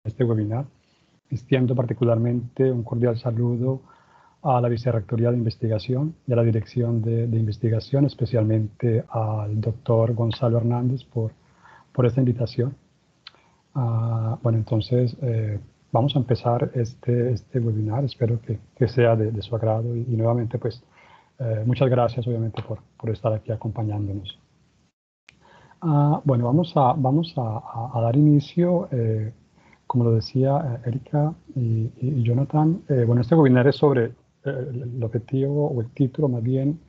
este webinar. Extiendo particularmente un cordial saludo a la Vicerrectoría de Investigación y a la Dirección de Investigación, especialmente al doctor Gonzalo Hernández por esta invitación. Bueno, entonces vamos a empezar este webinar. Espero que sea de su agrado y nuevamente pues muchas gracias obviamente por estar aquí acompañándonos. Bueno, vamos a dar inicio. Como lo decía Erika y Jonathan, bueno, este webinar es sobre el objetivo o el título más bien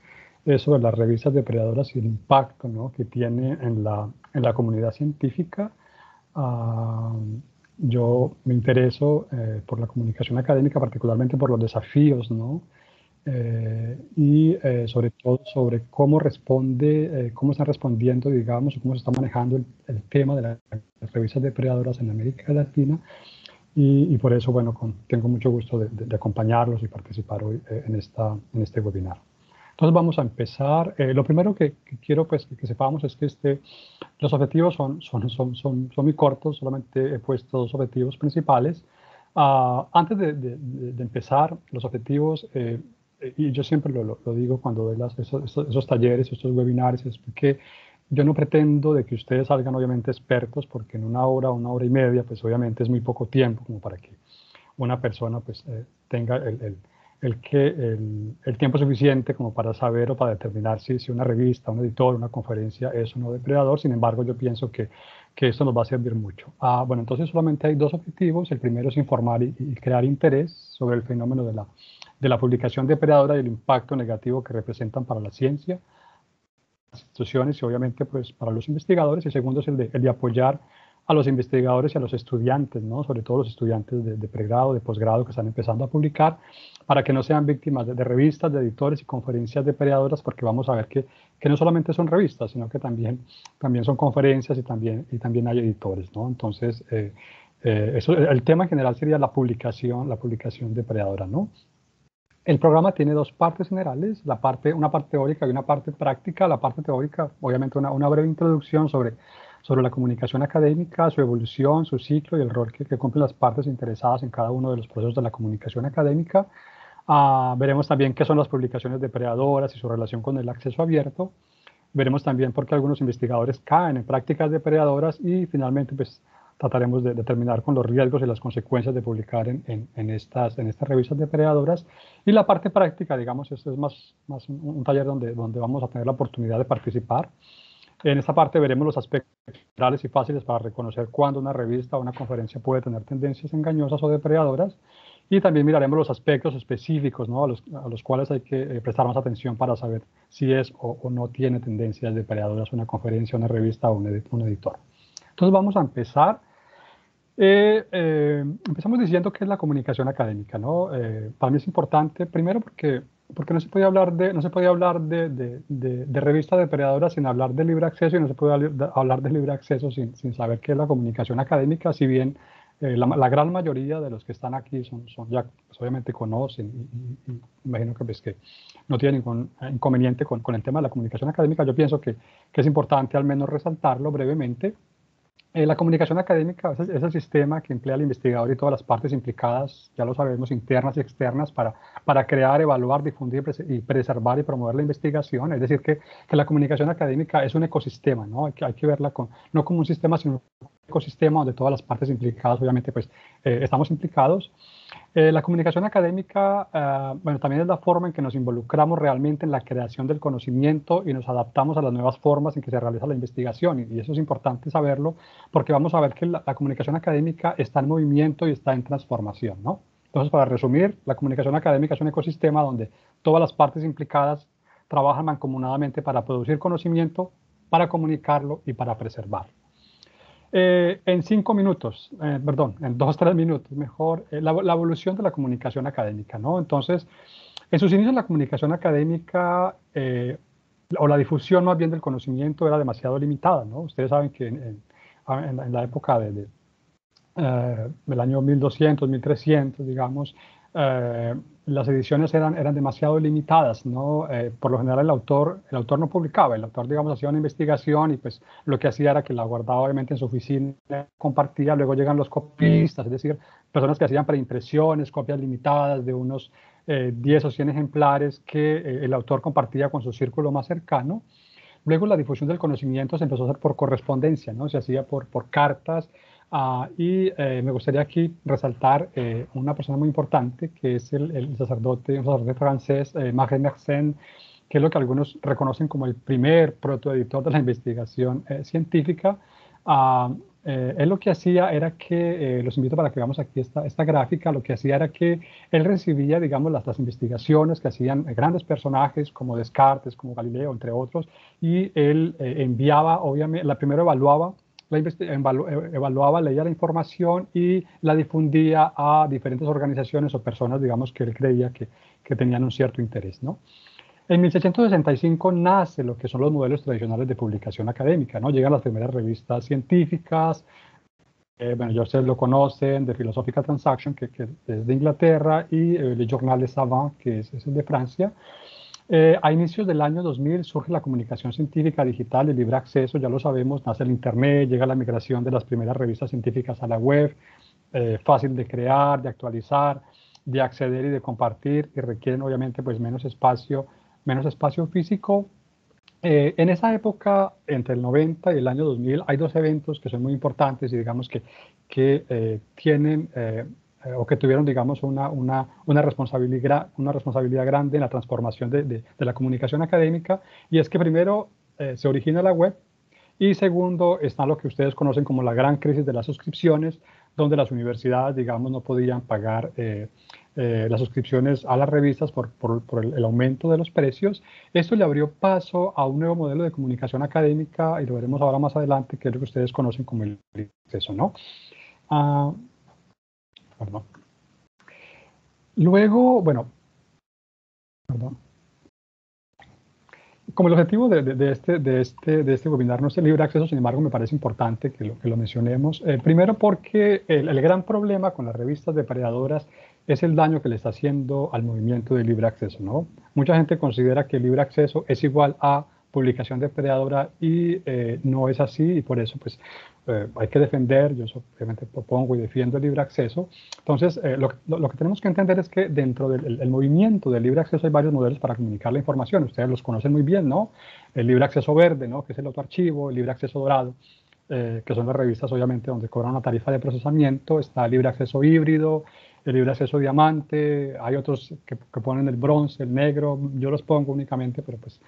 es sobre las revistas depredadoras y el impacto, ¿no?, que tiene en la comunidad científica. Yo me intereso por la comunicación académica, particularmente por los desafíos, ¿no? Sobre todo sobre cómo cómo están respondiendo, digamos, cómo se está manejando el tema de las revistas depredadoras en América Latina. Y por eso, bueno, tengo mucho gusto de acompañarlos y participar hoy en este webinar. Entonces vamos a empezar. Lo primero que quiero pues, que sepamos es que los objetivos son muy cortos, solamente he puesto dos objetivos principales. Antes de empezar, los objetivos, y yo siempre lo digo cuando doy esos talleres, estos webinars, es que yo no pretendo de que ustedes salgan obviamente expertos, porque en una hora y media, pues obviamente es muy poco tiempo como para que una persona pues tenga el tiempo suficiente como para saber o para determinar si una revista, un editor, una conferencia es o no depredador. Sin embargo, yo pienso que esto nos va a servir mucho. Bueno, entonces solamente hay dos objetivos. El primero es informar y crear interés sobre el fenómeno de la publicación depredadora y el impacto negativo que representan para la ciencia, las instituciones y obviamente pues para los investigadores. Y segundo es el de apoyar a los investigadores y a los estudiantes, ¿no?, sobre todo los estudiantes de pregrado, de posgrado que están empezando a publicar, para que no sean víctimas de revistas, de editores y conferencias depredadoras, porque vamos a ver que no solamente son revistas, sino que también son conferencias y también hay editores, ¿no? Entonces, el tema en general sería la publicación depredadora, ¿no? El programa tiene dos partes generales, una parte teórica y una parte práctica. La parte teórica, obviamente una breve introducción sobre la comunicación académica, su evolución, su ciclo y el rol que cumplen las partes interesadas en cada uno de los procesos de la comunicación académica. Veremos también qué son las publicaciones depredadoras y su relación con el acceso abierto. Veremos también por qué algunos investigadores caen en prácticas depredadoras y finalmente pues trataremos de terminar con los riesgos y las consecuencias de publicar en estas revistas depredadoras. Y la parte práctica, digamos, esto es más un taller donde vamos a tener la oportunidad de participar. En esta parte veremos los aspectos generales y fáciles para reconocer cuándo una revista o una conferencia puede tener tendencias engañosas o depredadoras. Y también miraremos los aspectos específicos, ¿no?, a los cuales hay que prestar más atención para saber si es o no tiene tendencias depredadoras una conferencia, una revista o un editor. Entonces vamos a empezar. Empezamos diciendo qué es la comunicación académica, ¿no? Para mí es importante, primero porque no se puede hablar de revista depredadora sin hablar de libre acceso, y no se puede hablar de libre acceso sin saber qué es la comunicación académica. Si bien la gran mayoría de los que están aquí son ya pues, obviamente conocen y imagino que, pues, que no tienen ningún inconveniente con el tema de la comunicación académica, yo pienso que es importante al menos resaltarlo brevemente. La comunicación académica es el sistema que emplea el investigador y todas las partes implicadas, ya lo sabemos, internas y externas, para crear, evaluar, difundir y preservar y promover la investigación. Es decir, que la comunicación académica es un ecosistema, ¿no? Hay que verla no como un sistema, sino un ecosistema donde todas las partes implicadas, obviamente, pues, estamos implicados. La comunicación académica, bueno, también es la forma en que nos involucramos realmente en la creación del conocimiento y nos adaptamos a las nuevas formas en que se realiza la investigación. Y eso es importante saberlo, porque vamos a ver que la comunicación académica está en movimiento y está en transformación, ¿no? Entonces, para resumir, la comunicación académica es un ecosistema donde todas las partes implicadas trabajan mancomunadamente para producir conocimiento, para comunicarlo y para preservarlo. En 5 minutos, perdón, en 2 o 3 minutos, mejor, la evolución de la comunicación académica, ¿no? Entonces, en sus inicios la comunicación académica, o la difusión más bien del conocimiento, era demasiado limitada, ¿no? Ustedes saben que en la época del año 1200, 1300, digamos, las ediciones eran demasiado limitadas, ¿no? Por lo general el autor no publicaba, el autor, digamos, hacía una investigación y pues lo que hacía era que la guardaba obviamente en su oficina, compartía, luego llegan los copistas, es decir, personas que hacían preimpresiones, copias limitadas de unos 10 o 100 ejemplares que el autor compartía con su círculo más cercano. Luego la difusión del conocimiento se empezó a hacer por correspondencia, ¿no? Se hacía por cartas. Me gustaría aquí resaltar una persona muy importante, que es un sacerdote francés, Marie Mersenne, que es lo que algunos reconocen como el primer protoeditor de la investigación científica. Ah, Él lo que hacía era que, los invito para que veamos aquí esta gráfica, lo que hacía era que él recibía, digamos, las investigaciones que hacían grandes personajes como Descartes, como Galileo, entre otros, y él enviaba, obviamente, primero evaluaba, leía la información y la difundía a diferentes organizaciones o personas, digamos, que él creía que tenían un cierto interés, ¿no? En 1665 nace lo que son los modelos tradicionales de publicación académica, ¿no? Llegan las primeras revistas científicas, bueno, ya ustedes lo conocen, de Philosophical Transaction, que es de Inglaterra, y Le Journal des Savants, que es de Francia. A inicios del año 2000 surge la comunicación científica digital, el libre acceso, ya lo sabemos, nace el Internet, llega la migración de las primeras revistas científicas a la web, fácil de crear, de actualizar, de acceder y de compartir, y requieren obviamente pues menos espacio físico. En esa época, entre el 90 y el año 2000, hay dos eventos que son muy importantes y digamos que tienen o que tuvieron, digamos, una responsabilidad grande en la transformación de la comunicación académica, y es que primero se origina la web, y segundo está lo que ustedes conocen como la gran crisis de las suscripciones, donde las universidades, digamos, no podían pagar las suscripciones a las revistas por el aumento de los precios. Esto le abrió paso a un nuevo modelo de comunicación académica, y lo veremos ahora más adelante, que es lo que ustedes conocen como el acceso, ¿no? Ah, perdón. Luego, bueno, perdón. Como el objetivo de este webinar no es el libre acceso, sin embargo, me parece importante que lo mencionemos. Primero porque el gran problema con las revistas depredadoras es el daño que le está haciendo al movimiento de libre acceso, ¿no? Mucha gente considera que el libre acceso es igual a publicación depredadora, y no es así, y por eso pues hay que defender, yo obviamente propongo y defiendo el libre acceso. Entonces, lo que tenemos que entender es que dentro del movimiento del libre acceso hay varios modelos para comunicar la información. Ustedes los conocen muy bien, ¿no? El libre acceso verde, ¿no? Que es el autoarchivo, el libre acceso dorado, que son las revistas obviamente donde cobran una tarifa de procesamiento. Está el libre acceso híbrido, el libre acceso diamante, hay otros que ponen el bronce, el negro, yo los pongo únicamente, pero pues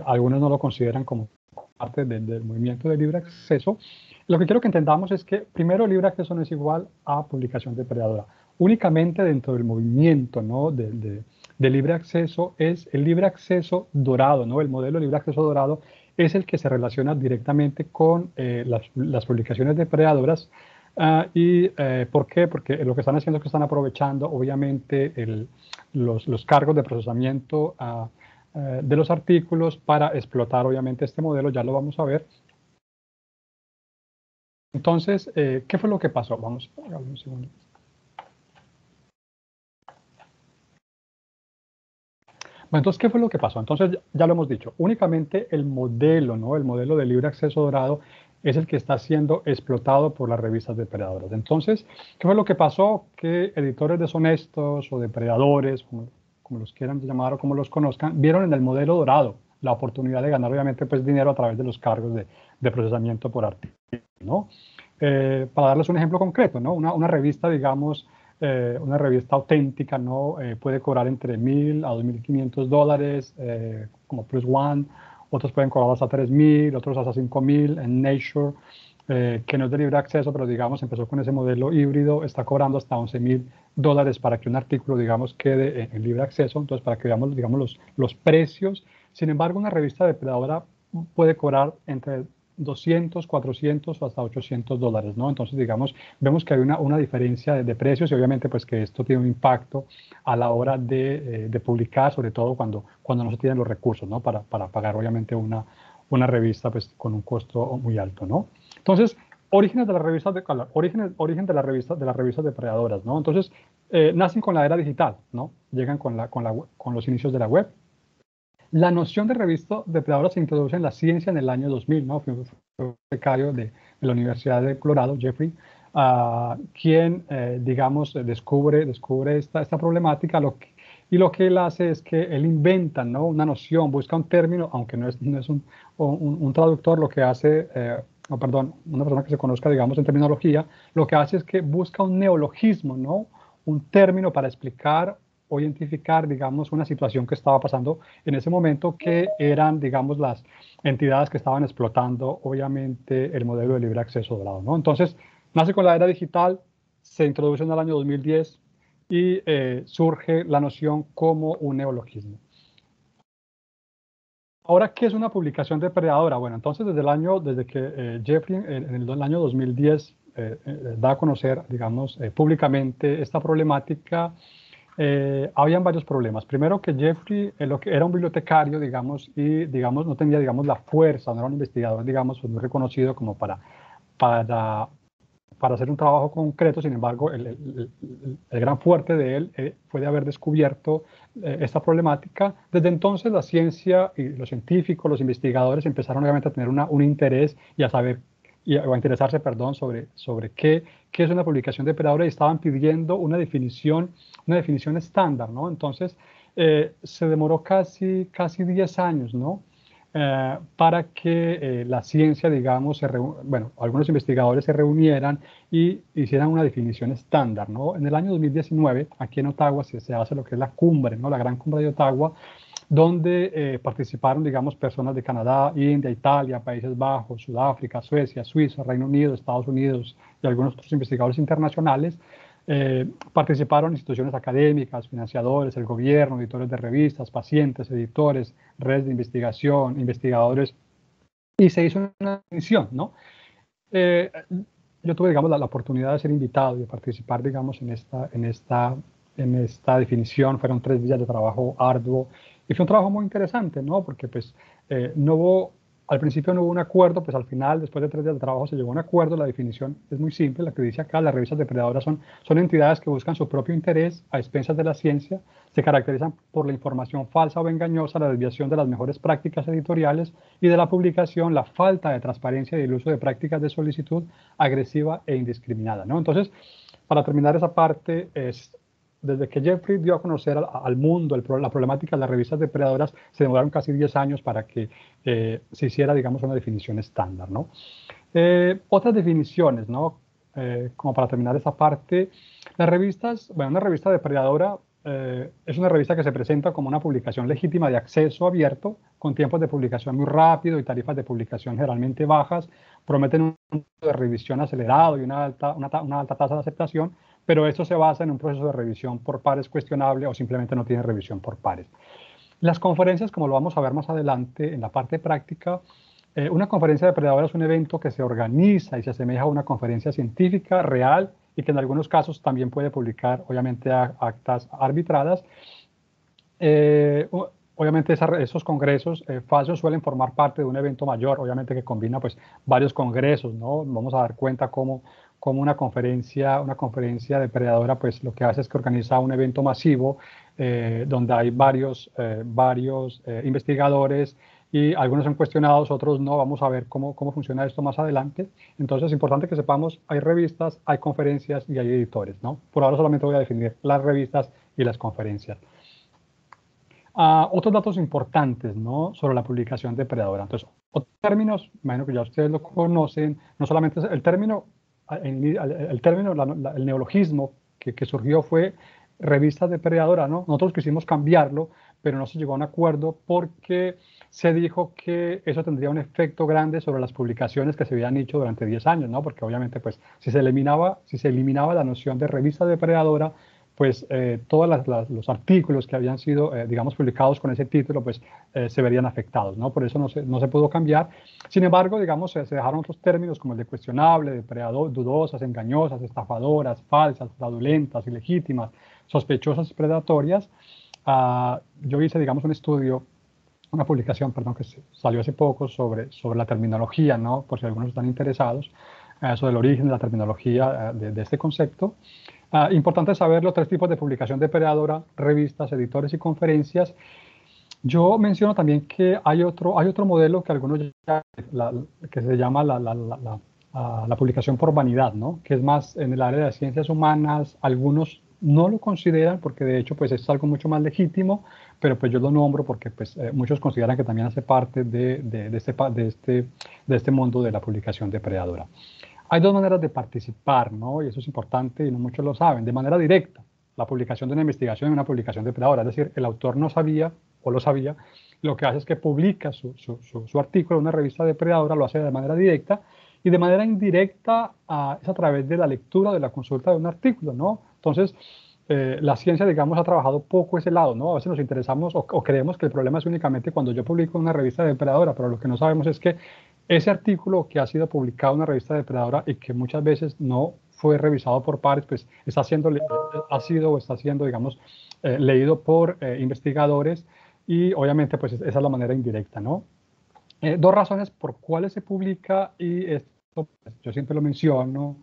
algunos no lo consideran como parte del movimiento de libre acceso. Lo que quiero que entendamos es que, primero, libre acceso no es igual a publicación depredadora. Únicamente dentro del movimiento, ¿no?, de libre acceso es el libre acceso dorado, ¿no? El modelo de libre acceso dorado es el que se relaciona directamente con las publicaciones depredadoras. ¿Por qué? Porque lo que están haciendo es que están aprovechando, obviamente, los cargos de procesamiento de los artículos para explotar, obviamente, este modelo. Ya lo vamos a ver. Entonces, ¿qué fue lo que pasó? Vamos a ver un segundo. Bueno, entonces, ¿qué fue lo que pasó? Entonces, ya lo hemos dicho, únicamente el modelo, ¿no? El modelo de libre acceso dorado es el que está siendo explotado por las revistas depredadoras. Entonces, ¿qué fue lo que pasó? Que editores deshonestos o depredadores, como los quieran llamar o como los conozcan, vieron en el modelo dorado la oportunidad de ganar, obviamente, pues dinero a través de los cargos de procesamiento por artículo, ¿no? Para darles un ejemplo concreto, ¿no? Una revista, digamos, una revista auténtica, ¿no? Puede cobrar entre $1,000 a $2,500, como Plus One. Otros pueden cobrar hasta $3,000, otros hasta $5,000. En Nature, que no es de libre acceso, pero digamos empezó con ese modelo híbrido, está cobrando hasta $11,000 para que un artículo, digamos, quede en libre acceso. Entonces, para que veamos, digamos, los precios. Sin embargo, una revista depredadora puede cobrar entre 200, 400 o hasta $800, ¿no? Entonces, digamos, vemos que hay una diferencia de precios, y obviamente pues que esto tiene un impacto a la hora de publicar, sobre todo cuando no se tienen los recursos, ¿no? Para pagar obviamente una revista pues con un costo muy alto, ¿no? Entonces, orígenes de las revistas origen de las revistas depredadoras, ¿no? Entonces, nacen con la era digital, ¿no? Llegan con los inicios de la web. La noción de revista depredadora se introduce en la ciencia en el año 2000, ¿no? Fue un becario de la Universidad de Colorado, Jeffrey, quien, digamos, descubre esta problemática, y lo que él hace es que él inventa, ¿no? Una noción, busca un término, aunque no es un traductor, lo que hace, o perdón, una persona que se conozca, digamos, en terminología, lo que hace es que busca un neologismo, ¿no? Un término para explicar o identificar, digamos, una situación que estaba pasando en ese momento, que eran, digamos, las entidades que estaban explotando, obviamente, el modelo de libre acceso dorado, ¿no? Entonces, nace con la era digital, se introduce en el año 2010 y surge la noción como un neologismo. Ahora, ¿qué es una publicación depredadora? Bueno, entonces desde que Jeffrey en el año 2010 da a conocer, digamos, públicamente esta problemática, habían varios problemas. Primero, que Jeffrey lo que era un bibliotecario, digamos, y digamos, no tenía, digamos, la fuerza, no era un investigador, digamos, pues, muy reconocido como para hacer un trabajo concreto. Sin embargo, el gran fuerte de él fue de haber descubierto esta problemática. Desde entonces, la ciencia y los científicos, los investigadores empezaron obviamente a tener un interés y a saber, o a interesarse, perdón, sobre qué es una publicación depredadora, y estaban pidiendo una definición estándar, ¿no? Entonces, se demoró casi 10 años, ¿no? Para que la ciencia, digamos, bueno, algunos investigadores se reunieran y hicieran una definición estándar, ¿no? En el año 2019, aquí en Ottawa, se hace lo que es la cumbre, ¿no? La gran cumbre de Ottawa, donde participaron, digamos, personas de Canadá, India, Italia, Países Bajos, Sudáfrica, Suecia, Suiza, Reino Unido, Estados Unidos y algunos otros investigadores internacionales. Participaron instituciones académicas, financiadores, el gobierno, editores de revistas, pacientes, editores, redes de investigación, investigadores, y se hizo una definición, ¿no? Eh, yo tuve, digamos, la oportunidad de ser invitado y de participar, digamos, en esta definición. Fueron 3 días de trabajo arduo y fue un trabajo muy interesante, ¿no? Porque pues al principio no hubo un acuerdo, pues al final, después de 3 días de trabajo, se llegó a un acuerdo. La definición es muy simple, la que dice acá: las revistas depredadoras son entidades que buscan su propio interés a expensas de la ciencia, se caracterizan por la información falsa o engañosa, la desviación de las mejores prácticas editoriales y de la publicación, la falta de transparencia y el uso de prácticas de solicitud agresiva e indiscriminada, ¿no? Entonces, para terminar esa parte, desde que Jeffrey dio a conocer al mundo la problemática de las revistas depredadoras, se demoraron casi 10 años para que se hiciera, digamos, una definición estándar, ¿no? Otras definiciones, ¿no? Como para terminar esa parte, las revistas, bueno, una revista depredadora es una revista que se presenta como una publicación legítima de acceso abierto, con tiempos de publicación muy rápido y tarifas de publicación generalmente bajas. Prometen un tiempo de revisión acelerado y una alta tasa de aceptación, pero esto se basa en un proceso de revisión por pares cuestionable, o simplemente no tiene revisión por pares. Las conferencias, como lo vamos a ver más adelante en la parte práctica, una conferencia depredadora es un evento que se organiza y se asemeja a una conferencia científica real, y que en algunos casos también puede publicar, obviamente, actas arbitradas. Obviamente esos congresos falsos suelen formar parte de un evento mayor, obviamente, que combina pues varios congresos, ¿no? Vamos a dar cuenta cómo una conferencia depredadora pues lo que hace es que organiza un evento masivo, donde hay varios investigadores, y algunos son cuestionados, otros no. Vamos a ver cómo funciona esto más adelante. Entonces, es importante que sepamos: hay revistas, hay conferencias y hay editores, ¿no? Por ahora solamente voy a definir las revistas y las conferencias. Otros datos importantes, ¿no?, sobre la publicación depredadora. Entonces, otros términos, imagino que ya ustedes lo conocen. No solamente el término, el neologismo que surgió fue revista depredadora, ¿no? Nosotros quisimos cambiarlo, pero no se llegó a un acuerdo, porque se dijo que eso tendría un efecto grande sobre las publicaciones que se habían hecho durante 10 años, ¿no? Porque obviamente, pues, si se eliminaba la noción de revista depredadora, pues todos los artículos que habían sido, digamos, publicados con ese título, pues se verían afectados, ¿no? Por eso no se pudo cambiar. Sin embargo, digamos, se dejaron otros términos como el de cuestionable, depredador, dudosas, engañosas, estafadoras, falsas, fraudulentas, ilegítimas, sospechosas y predatorias. Yo hice, digamos, un estudio, una publicación, perdón, que salió hace poco sobre la terminología, ¿no? Por si algunos están interesados, sobre el origen de la terminología de este concepto. Importante saber los tres tipos de publicación depredadora: revistas, editores y conferencias. Yo menciono también que hay otro modelo que algunos llaman, que se llama la publicación por vanidad, ¿no? Que es más en el área de las ciencias humanas. Algunos no lo consideran porque de hecho pues es algo mucho más legítimo, pero pues yo lo nombro porque pues muchos consideran que también hace parte de este mundo de la publicación depredadora. Hay dos maneras de participar, ¿no? Y eso es importante y no muchos lo saben. De manera directa, la publicación de una investigación es una publicación depredadora, es decir, el autor no sabía o lo sabía, lo que hace es que publica su artículo en una revista depredadora, lo hace de manera directa, y de manera indirecta es a través de la lectura, de la consulta de un artículo, ¿no? Entonces, la ciencia, digamos, ha trabajado poco ese lado, ¿no? A veces nos interesamos o creemos que el problema es únicamente cuando yo publico en una revista depredadora, pero lo que no sabemos es que ese artículo que ha sido publicado en una revista depredadora y que muchas veces no fue revisado por pares, pues ha sido o está siendo, digamos, leído por investigadores, y obviamente pues esa es la manera indirecta, ¿no? Dos razones por cuáles se publica, y esto pues, yo siempre lo menciono,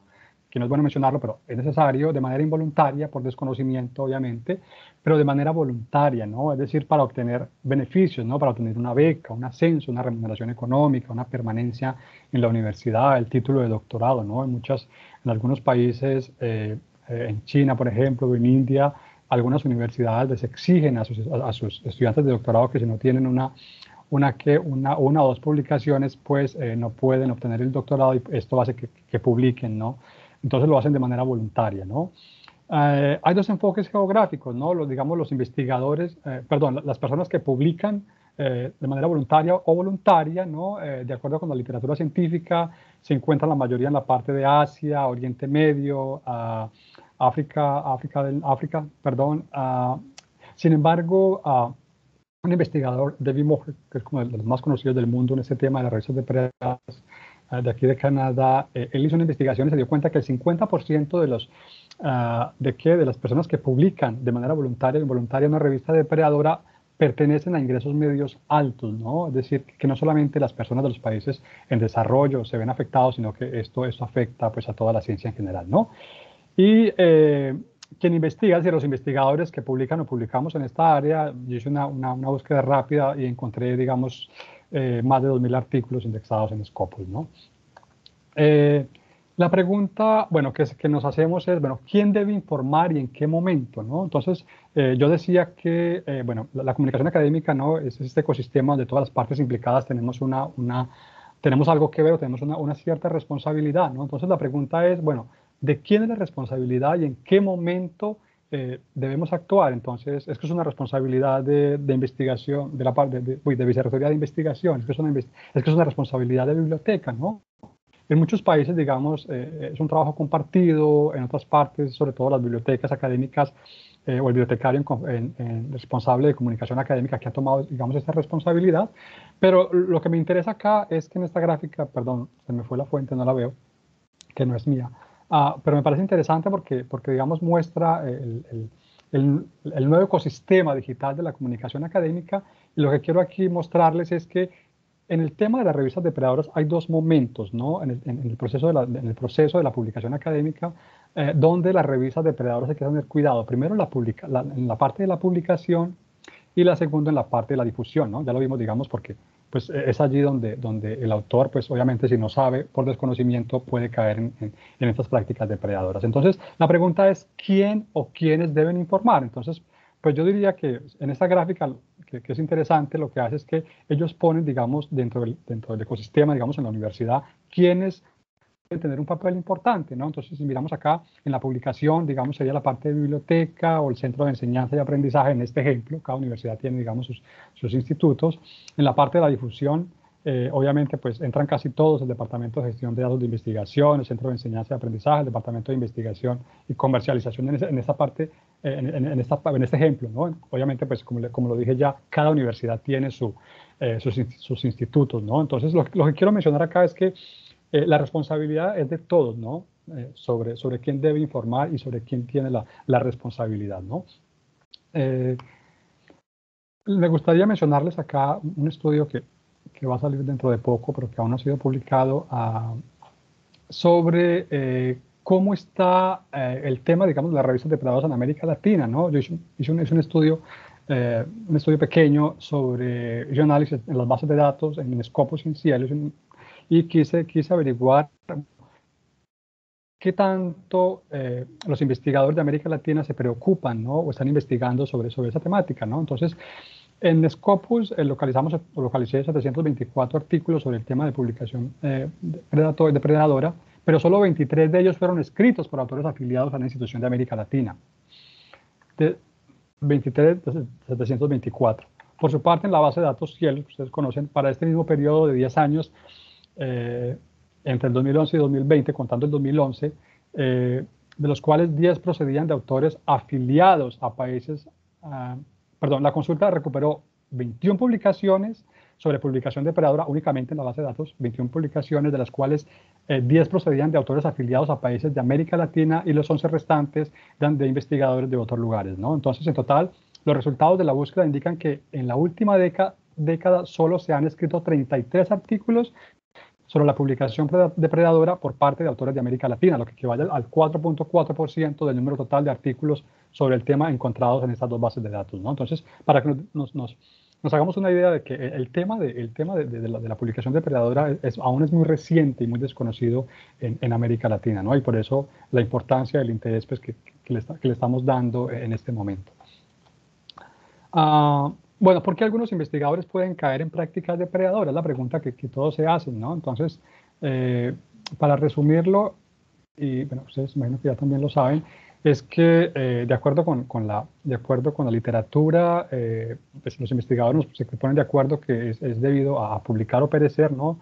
que no es bueno mencionarlo, pero es necesario: de manera involuntaria, por desconocimiento obviamente, pero de manera voluntaria, ¿no? Es decir, para obtener beneficios, ¿no? Para obtener una beca, un ascenso, una remuneración económica, una permanencia en la universidad, el título de doctorado, ¿no? En algunos países, en China, por ejemplo, o en India, algunas universidades les exigen a sus estudiantes de doctorado que si no tienen una o dos publicaciones, pues no pueden obtener el doctorado, y esto hace que publiquen, ¿no? Entonces lo hacen de manera voluntaria, ¿no? Hay dos enfoques geográficos, ¿no? Digamos, los investigadores, perdón, las personas que publican de manera voluntaria o voluntaria, ¿no? De acuerdo con la literatura científica, se encuentran la mayoría en la parte de Asia, Oriente Medio, África, perdón. Sin embargo, un investigador, David Moore, que es como de los más conocidos del mundo en este tema de las revistas depredadadas, de aquí de Canadá, él hizo una investigación y se dio cuenta que el 50% de las personas que publican de manera voluntaria o involuntaria en una revista depredadora pertenecen a ingresos medios altos, ¿no? Es decir, que no solamente las personas de los países en desarrollo se ven afectados, sino que esto afecta pues a toda la ciencia en general, ¿no? Y quien investiga, es decir, los investigadores que publican o publicamos en esta área, yo hice una búsqueda rápida y encontré, digamos, más de 2.000 artículos indexados en Scopus, ¿no? La pregunta, bueno, que nos hacemos es, bueno, ¿quién debe informar y en qué momento, ¿no? Entonces, yo decía que, bueno, la comunicación académica, ¿no? Es este ecosistema donde todas las partes implicadas tenemos algo que ver, o tenemos una cierta responsabilidad, ¿no? Entonces, la pregunta es, bueno, ¿de quién es la responsabilidad y en qué momento debemos actuar? Entonces, es que es una responsabilidad de investigación, de la parte de Vicerrectoría de Investigación, es que es una responsabilidad de biblioteca, ¿no? En muchos países, digamos, es un trabajo compartido. En otras partes, sobre todo las bibliotecas académicas, o el bibliotecario responsable de comunicación académica, que ha tomado, digamos, esta responsabilidad. Pero lo que me interesa acá es que en esta gráfica, perdón, se me fue la fuente, no la veo, que no es mía, pero me parece interesante porque digamos, muestra el nuevo ecosistema digital de la comunicación académica. Y lo que quiero aquí mostrarles es que en el tema de las revistas depredadoras hay dos momentos, ¿no? En el proceso de la publicación académica, donde las revistas depredadoras hay que tener cuidado. Primero en la parte de la publicación, y la segunda en la parte de la difusión, ¿no? Ya lo vimos, digamos, porque pues, es allí donde el autor, pues obviamente si no sabe, por desconocimiento, puede caer en estas prácticas depredadoras. Entonces, la pregunta es, ¿quién o quiénes deben informar? Entonces, pues yo diría que en esta gráfica, que es interesante, lo que hace es que ellos ponen, digamos, dentro del ecosistema, digamos, en la universidad, quiénes tener un papel importante, ¿no? Entonces, si miramos acá en la publicación, digamos, sería la parte de biblioteca o el centro de enseñanza y aprendizaje en este ejemplo. Cada universidad tiene, digamos, sus institutos. En la parte de la difusión, obviamente, pues entran casi todos: el Departamento de Gestión de Datos de Investigación, el Centro de Enseñanza y Aprendizaje, el Departamento de Investigación y Comercialización en esta parte, en este ejemplo, ¿no? Obviamente, pues como lo dije ya, cada universidad tiene sus institutos, ¿no? Entonces, lo que quiero mencionar acá es que la responsabilidad es de todos, ¿no? Sobre quién debe informar y sobre quién tiene la responsabilidad, ¿no? Me gustaría mencionarles acá un estudio que va a salir dentro de poco, pero que aún no ha sido publicado, sobre cómo está el tema, digamos, de las revistas depredadoras en América Latina, ¿no? Yo hice un estudio pequeño sobre análisis en las bases de datos, en Scopus y en Cielos, y quise averiguar qué tanto los investigadores de América Latina se preocupan, ¿no? O están investigando sobre esa temática, ¿no? Entonces, en Scopus localicé 724 artículos sobre el tema de publicación depredadora, pero solo 23 de ellos fueron escritos por autores afiliados a una institución de América Latina. De 23 de 724. Por su parte, en la base de datos Cielo, que ustedes conocen, para este mismo periodo de 10 años, eh, entre el 2011 y 2020, contando el 2011, de los cuales 10 procedían de autores afiliados a países, perdón, la consulta recuperó 21 publicaciones sobre publicación depredadora únicamente en la base de datos, 21 publicaciones, de las cuales 10 procedían de autores afiliados a países de América Latina y los 11 restantes de investigadores de otros lugares, ¿no? Entonces, en total, los resultados de la búsqueda indican que en la última década solo se han escrito 33 artículos sobre la publicación depredadora por parte de autores de América Latina, lo que equivale al 4.4% del número total de artículos sobre el tema encontrados en estas dos bases de datos, ¿no? Entonces, para que nos hagamos una idea de que el tema de la publicación depredadora aún es muy reciente y muy desconocido en América Latina, ¿no? Y por eso la importancia, el interés pues, que le estamos dando en este momento. Bueno, ¿por qué algunos investigadores pueden caer en prácticas depredadoras? Es la pregunta que todos se hacen, ¿no? Entonces, para resumirlo, y bueno, ustedes imagino que ya también lo saben, es que de acuerdo con la literatura, pues los investigadores se ponen de acuerdo que es debido a publicar o perecer, ¿no?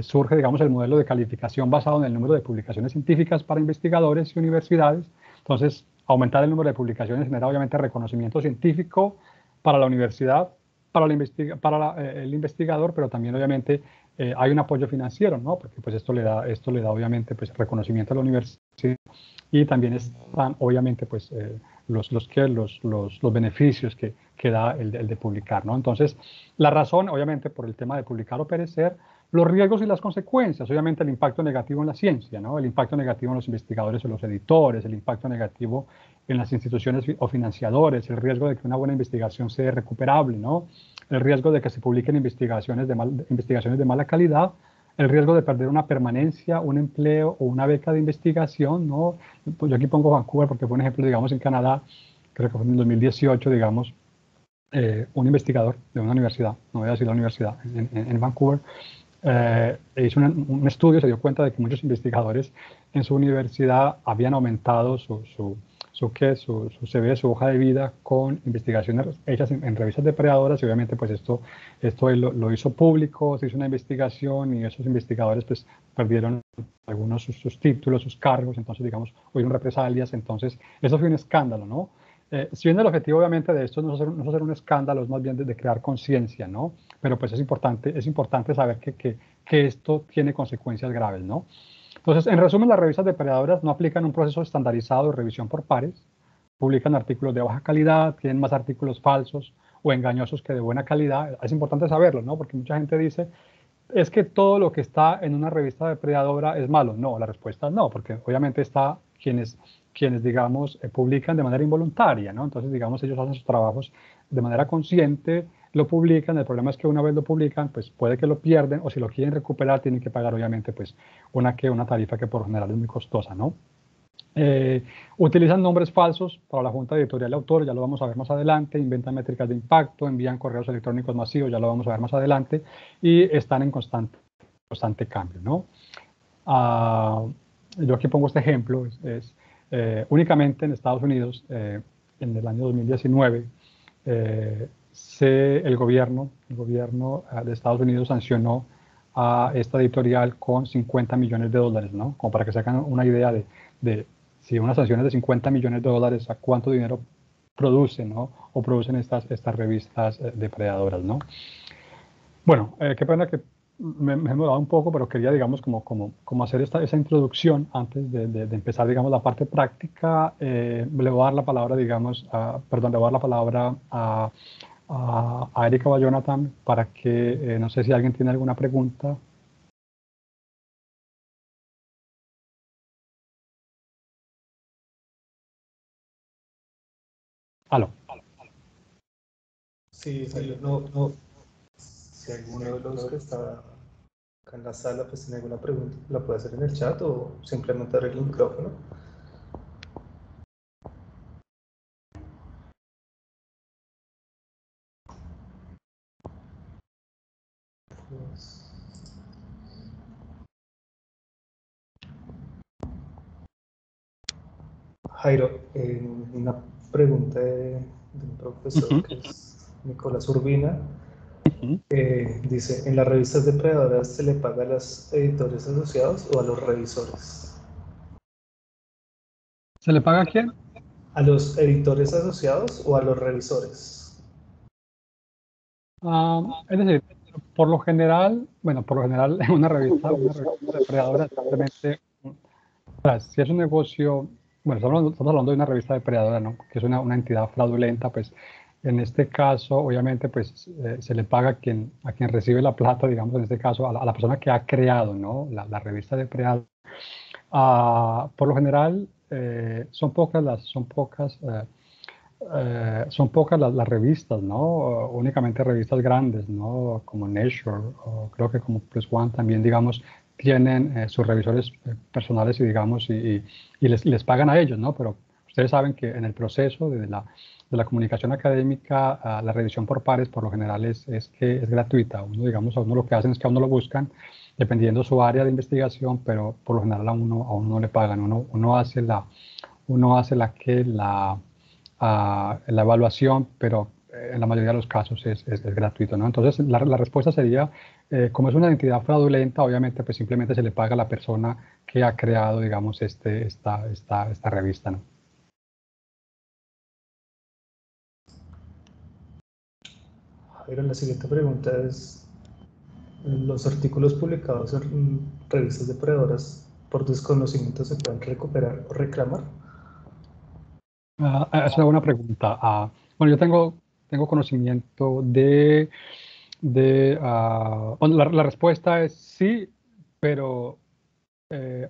Surge, digamos, el modelo de calificación basado en el número de publicaciones científicas para investigadores y universidades. Entonces, aumentar el número de publicaciones genera obviamente reconocimiento científico para la universidad, para el investigador, pero también obviamente hay un apoyo financiero, ¿no? Porque pues esto le da obviamente pues reconocimiento a la universidad y también están obviamente pues los beneficios que da el de publicar, ¿no? Entonces, la razón obviamente por el tema de publicar o perecer, los riesgos y las consecuencias, obviamente el impacto negativo en la ciencia, ¿no? El impacto negativo en los investigadores o los editores, el impacto negativo en las instituciones o financiadores, el riesgo de que una buena investigación sea irrecuperable, ¿no? El riesgo de que se publiquen investigaciones de mala calidad, el riesgo de perder una permanencia, un empleo o una beca de investigación, ¿no? Pues yo aquí pongo Vancouver porque fue un ejemplo, digamos, en Canadá, creo que fue en el 2018, digamos, un investigador de una universidad, no voy a decir la universidad, en Vancouver, hizo un estudio, se dio cuenta de que muchos investigadores en su universidad habían aumentado su CV, su hoja de vida con investigaciones hechas en revistas depredadoras y obviamente pues esto él lo hizo público, se hizo una investigación y esos investigadores pues perdieron algunos sus títulos, sus cargos, entonces digamos hubieron represalias, entonces eso fue un escándalo, ¿no? Si bien el objetivo obviamente de esto no es hacer un escándalo, es más bien de crear conciencia, ¿no? Pero pues es importante saber que esto tiene consecuencias graves, ¿no? Entonces, en resumen, las revistas depredadoras no aplican un proceso estandarizado de revisión por pares, publican artículos de baja calidad, tienen más artículos falsos o engañosos que de buena calidad. Es importante saberlo, ¿no? Porque mucha gente dice, es que todo lo que está en una revista depredadora es malo. No, la respuesta es no, porque obviamente está quienes digamos, publican de manera involuntaria, ¿no? Entonces, digamos, ellos hacen sus trabajos de manera consciente, lo publican, el problema es que una vez lo publican, pues puede que lo pierden, o si lo quieren recuperar, tienen que pagar, obviamente, pues una tarifa que por lo general es muy costosa, ¿no? Utilizan nombres falsos para la junta editorial de autor, ya lo vamos a ver más adelante, inventan métricas de impacto, envían correos electrónicos masivos, ya lo vamos a ver más adelante, y están en constante cambio, ¿no? Yo aquí pongo este ejemplo, únicamente en Estados Unidos, en el año 2019, el gobierno de Estados Unidos sancionó a esta editorial con 50 millones de dólares, ¿no? Como para que se hagan una idea de si una sanción es de 50 millones de dólares, a cuánto dinero producen, ¿no? O producen estas revistas depredadoras, ¿no? Bueno, qué pena que me he demorado un poco, pero quería, digamos, como hacer esa introducción antes de empezar, digamos, la parte práctica. Le voy a dar la palabra, digamos, perdón, le voy a dar la palabra a Erika o a Jonathan para que, no sé si alguien tiene alguna pregunta. Aló. Sí, Jairo, no. Si alguno de los que está acá en la sala pues tiene alguna pregunta, la puede hacer en el chat o simplemente abrir el micrófono. Pues, Jairo, una pregunta de un profesor Ujú, que es Nicolás Urbina. ujú. Dice, ¿en las revistas depredadoras se le paga a los editores asociados o a los revisores? ¿Se le paga a quién? ¿A los editores asociados o a los revisores? Es decir, por lo general, bueno, por lo general en una revista depredadora simplemente, o sea, si es un negocio, bueno, estamos hablando de una revista depredadora, ¿no? Que es una entidad fraudulenta, pues en este caso, obviamente, pues se le paga a quien recibe la plata, digamos, en este caso, a la persona que ha creado, ¿no? La revista depredadora. Por lo general, son pocas las revistas, ¿no? Únicamente revistas grandes, ¿no? Como Nature, o creo que como Plus One también, digamos, tienen sus revisores personales y, digamos, y les pagan a ellos, ¿no? Pero ustedes saben que en el proceso de la comunicación académica, la revisión por pares, por lo general, que es gratuita. Uno, digamos, a uno lo que hacen es que a uno lo buscan, dependiendo su área de investigación, pero por lo general a uno no le pagan. Uno hace la evaluación, pero en la mayoría de los casos es gratuito, ¿no? Entonces, la respuesta sería, como es una entidad fraudulenta, obviamente, pues simplemente se le paga a la persona que ha creado, digamos, esta revista, ¿no? Jairo, la siguiente pregunta es, ¿los artículos publicados en revistas depredadoras por desconocimiento se pueden recuperar o reclamar? Es una buena pregunta. Bueno, tengo conocimiento bueno, la respuesta es sí, pero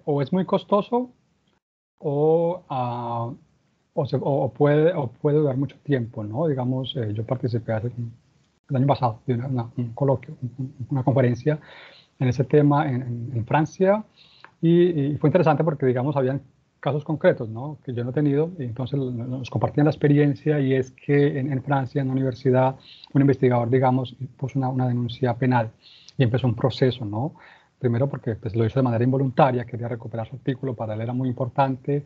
o es muy costoso o, o puede durar mucho tiempo, ¿no? Digamos, yo participé el año pasado de un coloquio, una conferencia en ese tema en Francia y fue interesante porque, digamos, habían casos concretos, ¿no? Que yo no he tenido y entonces nos compartían la experiencia y es que en Francia, en la universidad, un investigador, digamos, puso una denuncia penal y empezó un proceso, ¿no? Primero porque pues, lo hizo de manera involuntaria, quería recuperar su artículo, para él era muy importante.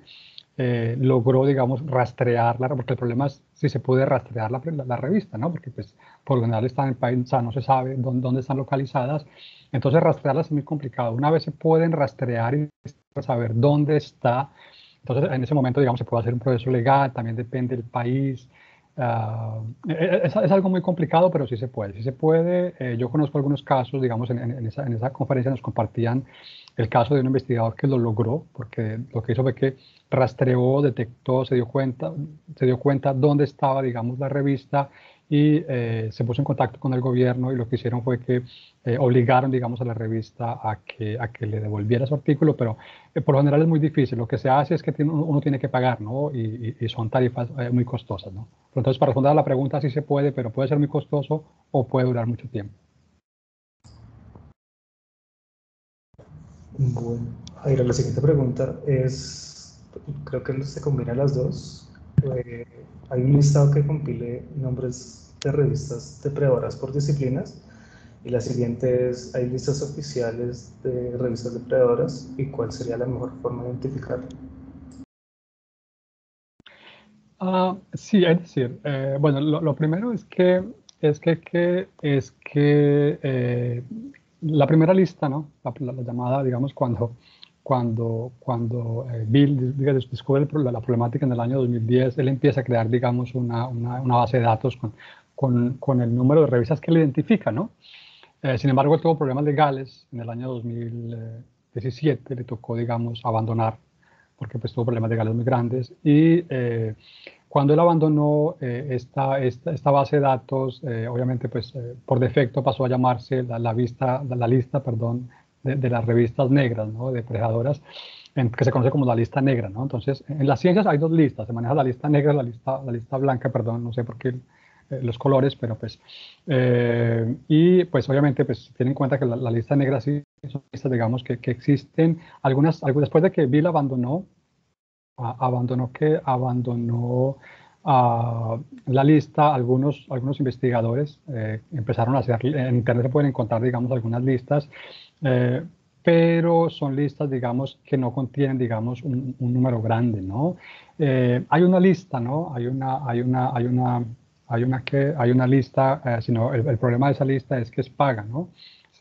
Logró, digamos, rastrearla, porque el problema es si se puede rastrear la revista, ¿no? Porque pues por lo general están en el país, o sea, no se sabe dónde están localizadas, entonces rastrearlas es muy complicado. Una vez se pueden rastrear y saber dónde está, entonces en ese momento, digamos, se puede hacer un proceso legal, también depende del país. Es algo muy complicado, pero sí se puede. Sí se puede. Yo conozco algunos casos, digamos, en esa conferencia nos compartían el caso de un investigador que lo logró, porque lo que hizo fue que rastreó, detectó, se dio cuenta dónde estaba, digamos, la revista y se puso en contacto con el gobierno y lo que hicieron fue que obligaron, digamos, a la revista a que le devolviera su artículo, pero por lo general es muy difícil. Lo que se hace es que uno tiene que pagar, ¿no? Y son tarifas muy costosas, ¿no? Entonces, para responder a la pregunta, sí se puede, pero puede ser muy costoso o puede durar mucho tiempo. Bueno, Jairo, la siguiente pregunta es, creo que se combinan las dos. Eh, Hay un listado que compile nombres de revistas depredadoras por disciplinas y la siguiente es, ¿hay listas oficiales de revistas depredadoras y cuál sería la mejor forma de identificarlo? Sí, es decir, bueno, lo primero es que la primera lista, ¿no? La llamada, digamos, cuando Bill descubre la problemática en el año 2010, él empieza a crear, digamos, una base de datos con el número de revistas que él identifica, ¿no? Sin embargo, él tuvo problemas legales en el año 2017, le tocó, digamos, abandonar porque pues tuvo problemas legales muy grandes y cuando él abandonó esta base de datos, obviamente pues por defecto pasó a llamarse la lista, perdón, de las revistas negras, ¿no? Depredadoras. que se conoce como la lista negra, ¿no? Entonces, en las ciencias hay dos listas, se maneja la lista negra, la lista blanca, perdón, no sé por qué los colores, pero pues, y pues obviamente, pues tienen en cuenta que la lista negra sí son listas, digamos, que existen algunas, después de que Bill abandonó, abandonó la lista, algunos investigadores empezaron a hacer, en internet se pueden encontrar, digamos, algunas listas, eh, pero son listas, digamos, que no contienen, digamos, un número grande, ¿no? Hay una lista, ¿no? Hay una lista, sino el problema de esa lista es que es paga, ¿no?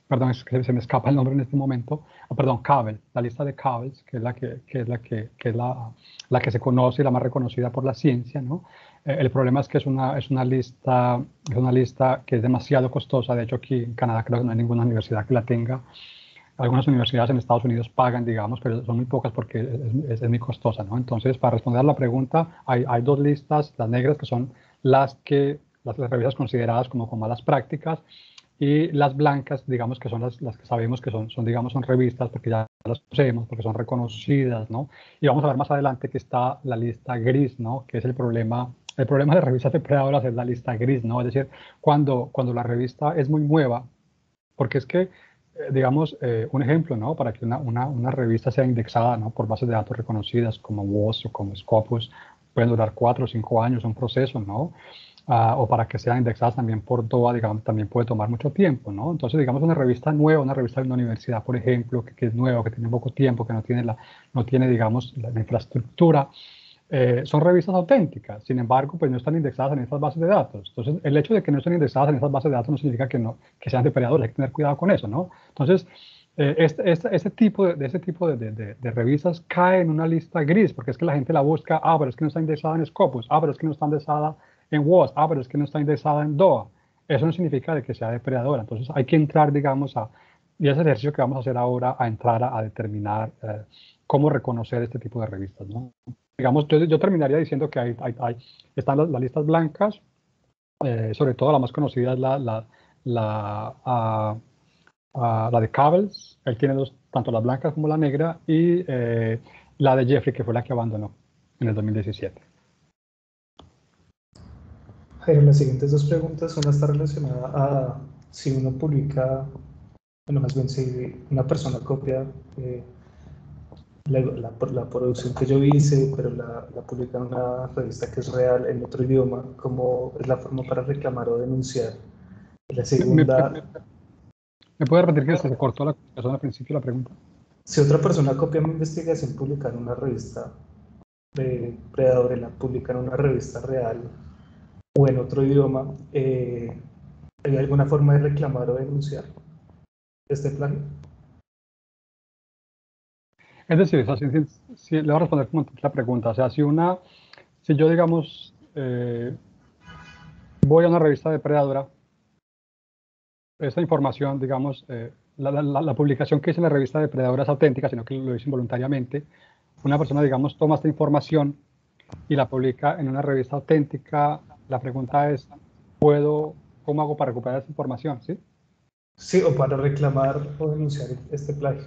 Perdón, es que se me escapa el nombre en este momento. Perdón, Cable, la lista de Cables, que es la que se conoce y la más reconocida por la ciencia, ¿no? El problema es que es una lista que es demasiado costosa. De hecho, aquí en Canadá creo que no hay ninguna universidad que la tenga. Algunas universidades en Estados Unidos pagan, digamos, pero son muy pocas porque es muy costosa, ¿no? Entonces, para responder a la pregunta, hay dos listas, las negras, que son las revistas consideradas como con malas prácticas, y las blancas, digamos, que son las que sabemos que digamos, son revistas porque ya las conocemos, porque son reconocidas, ¿no? Y vamos a ver más adelante que está la lista gris, ¿no? Que es el problema. El problema de revistas depredadoras es la lista gris, ¿no? Es decir, cuando la revista es muy nueva, porque es que, digamos, un ejemplo, ¿no? Para que una revista sea indexada, ¿no? Por bases de datos reconocidas como WOS o como Scopus, pueden durar 4 o 5 años, un proceso, ¿no? O para que sean indexadas también por DOA, digamos, también puede tomar mucho tiempo, ¿no? Entonces, digamos, una revista nueva, una revista de una universidad, por ejemplo, que es nueva, que tiene poco tiempo, que no tiene, digamos, la infraestructura, son revistas auténticas. Sin embargo, pues no están indexadas en estas bases de datos. Entonces, el hecho de que no estén indexadas en estas bases de datos no significa que sean depredadores. Hay que tener cuidado con eso, ¿no? Entonces, ese tipo de revistas cae en una lista gris, porque es que la gente la busca, pero es que no está indexada en Scopus, pero es que no está indexada en WOS, pero es que no está indexada en DOA. Eso no significa de que sea depredadora. Entonces, hay que entrar, digamos, y ese ejercicio que vamos a hacer ahora, a entrar a determinar cómo reconocer este tipo de revistas, ¿no? Digamos, yo terminaría diciendo que están las listas blancas, sobre todo la más conocida es la de Cables. Él tiene tanto la blanca como la negra, y la de Jeffrey, que fue la que abandonó en el 2017. Jairo, las siguientes dos preguntas, una está relacionada a si uno publica, bueno, más bien si una persona copia la producción que yo hice, pero la publica en una revista que es real en otro idioma, ¿cómo es la forma para reclamar o denunciar? La ¿Me, segunda, me puede repetir que se cortó la comunicación al principio de la pregunta? si otra persona copia mi investigación, publica en una revista de Predador, la publica en una revista real o en otro idioma, ¿hay alguna forma de reclamar o denunciar este plagio? Es decir, o sea, le voy a responder como la pregunta. O sea, si yo, digamos, voy a una revista depredadora, esta información, digamos, la publicación que hice en la revista depredadora es auténtica, sino que lo hice involuntariamente. Una persona, digamos, toma esta información y la publica en una revista auténtica. La pregunta es, ¿cómo hago para recuperar esa información? ¿Sí? Sí, o para reclamar o denunciar este plagio.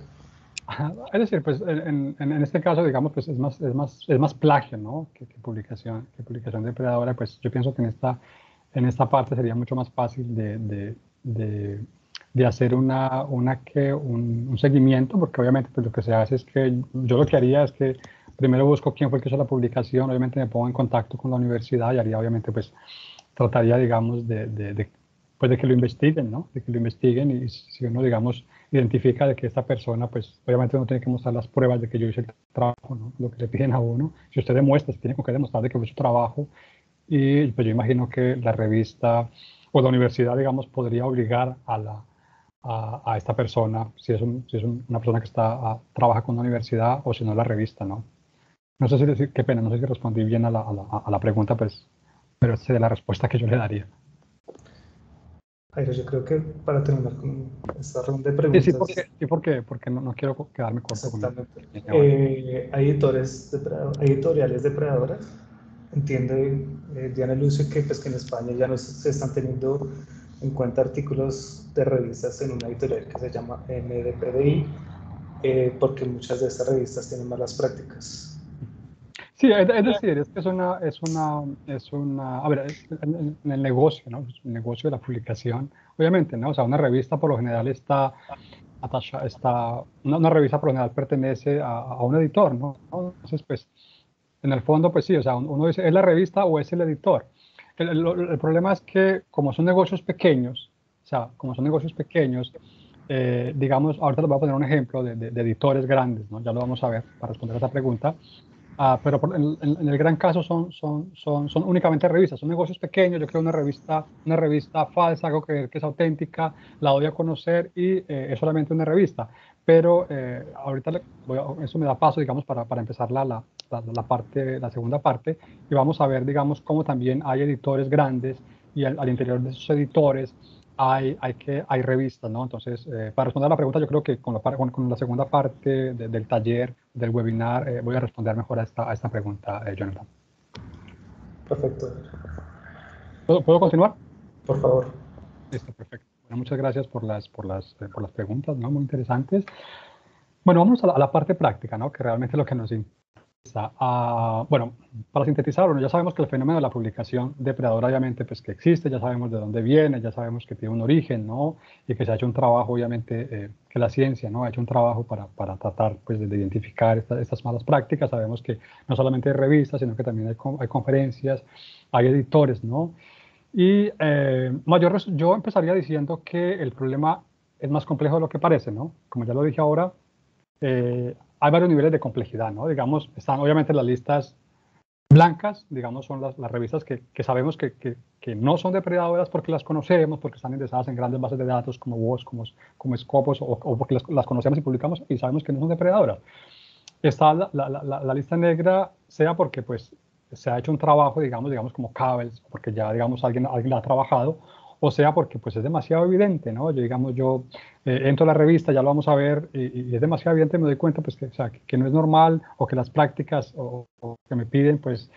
Es decir, pues en este caso, digamos, pues es más plagio, ¿no? Que publicación depredadora. Pues yo pienso que en esta parte sería mucho más fácil de hacer un seguimiento, porque obviamente pues lo que se hace es que yo lo que haría es que primero busco quién fue el que hizo la publicación, obviamente me pongo en contacto con la universidad y haría, obviamente, pues trataría, digamos, pues de que lo investiguen, ¿no? De que lo investiguen, y si uno, digamos, identifica de que esta persona, pues obviamente uno tiene que mostrar las pruebas de que yo hice el trabajo, ¿no? Lo que le piden a uno. Si usted demuestra, se tiene que demostrar de que fue su trabajo, y pues yo imagino que la revista o la universidad, digamos, podría obligar a esta persona, si es una persona que trabaja con una universidad, o si no la revista, ¿no? No sé si decir, qué pena, no sé si respondí bien a la pregunta, pues, pero esa sería la respuesta que yo le daría. Jairo, yo creo que para terminar con esta ronda de Sí, preguntas, porque no quiero quedarme corto con exactamente, el tema. hay editoriales depredadoras. Entiende Diana Lucio que en España ya no se están teniendo en cuenta artículos de revistas en una editorial que se llama MDPDI. porque muchas de estas revistas tienen malas prácticas. Sí, es decir, es que a ver, en el negocio, ¿no? El negocio de la publicación, obviamente, ¿no? O sea, una revista por lo general una revista por lo general pertenece a un editor, ¿no? Entonces, pues, en el fondo, pues sí, o sea, uno dice, ¿es la revista o es el editor? El problema es que como son negocios pequeños, o sea, como son negocios pequeños, digamos, ahorita les voy a poner un ejemplo de editores grandes, ¿no? Ya lo vamos a ver para responder a esta pregunta. Pero en el gran caso son únicamente revistas, son negocios pequeños. Yo creo una revista falsa, hago creer que es auténtica, la doy a conocer y es solamente una revista. Pero ahorita eso me da paso, digamos, para empezar la segunda parte, y vamos a ver, digamos, cómo también hay editores grandes y al interior de esos editores hay revistas, ¿no? Entonces, para responder a la pregunta, yo creo que con la segunda parte del taller, del webinar, voy a responder mejor a esta pregunta, Jonathan. Perfecto. ¿Puedo continuar? Por favor. Listo, perfecto. Bueno, muchas gracias por las preguntas, ¿no? Muy interesantes. Bueno, vamos a la parte práctica, ¿no? Que realmente es lo que nos bueno, para sintetizar, bueno, ya sabemos que el fenómeno de la publicación depredadora, obviamente, pues que existe, ya sabemos de dónde viene, ya sabemos que tiene un origen, ¿no? Y que se ha hecho un trabajo, obviamente, que la ciencia, ¿no? Ha hecho un trabajo para tratar, pues, de identificar estas malas prácticas. Sabemos que no solamente hay revistas, sino que también hay conferencias, hay editores, ¿no? Y yo empezaría diciendo que el problema es más complejo de lo que parece, ¿no? Como ya lo dije ahora, hay varios niveles de complejidad, ¿no? Digamos, están obviamente las listas blancas, digamos, son las revistas que sabemos que no son depredadoras porque las conocemos, porque están indexadas en grandes bases de datos como WOS, como Scopus, o porque las conocemos y publicamos y sabemos que no son depredadoras. Está la lista negra, sea porque pues se ha hecho un trabajo, digamos como Cabels, porque ya, digamos, alguien la ha trabajado, o sea porque pues es demasiado evidente, ¿no? Yo entro a la revista, ya lo vamos a ver, y es demasiado evidente, me doy cuenta pues o sea, que no es normal, o que las prácticas o que me piden pues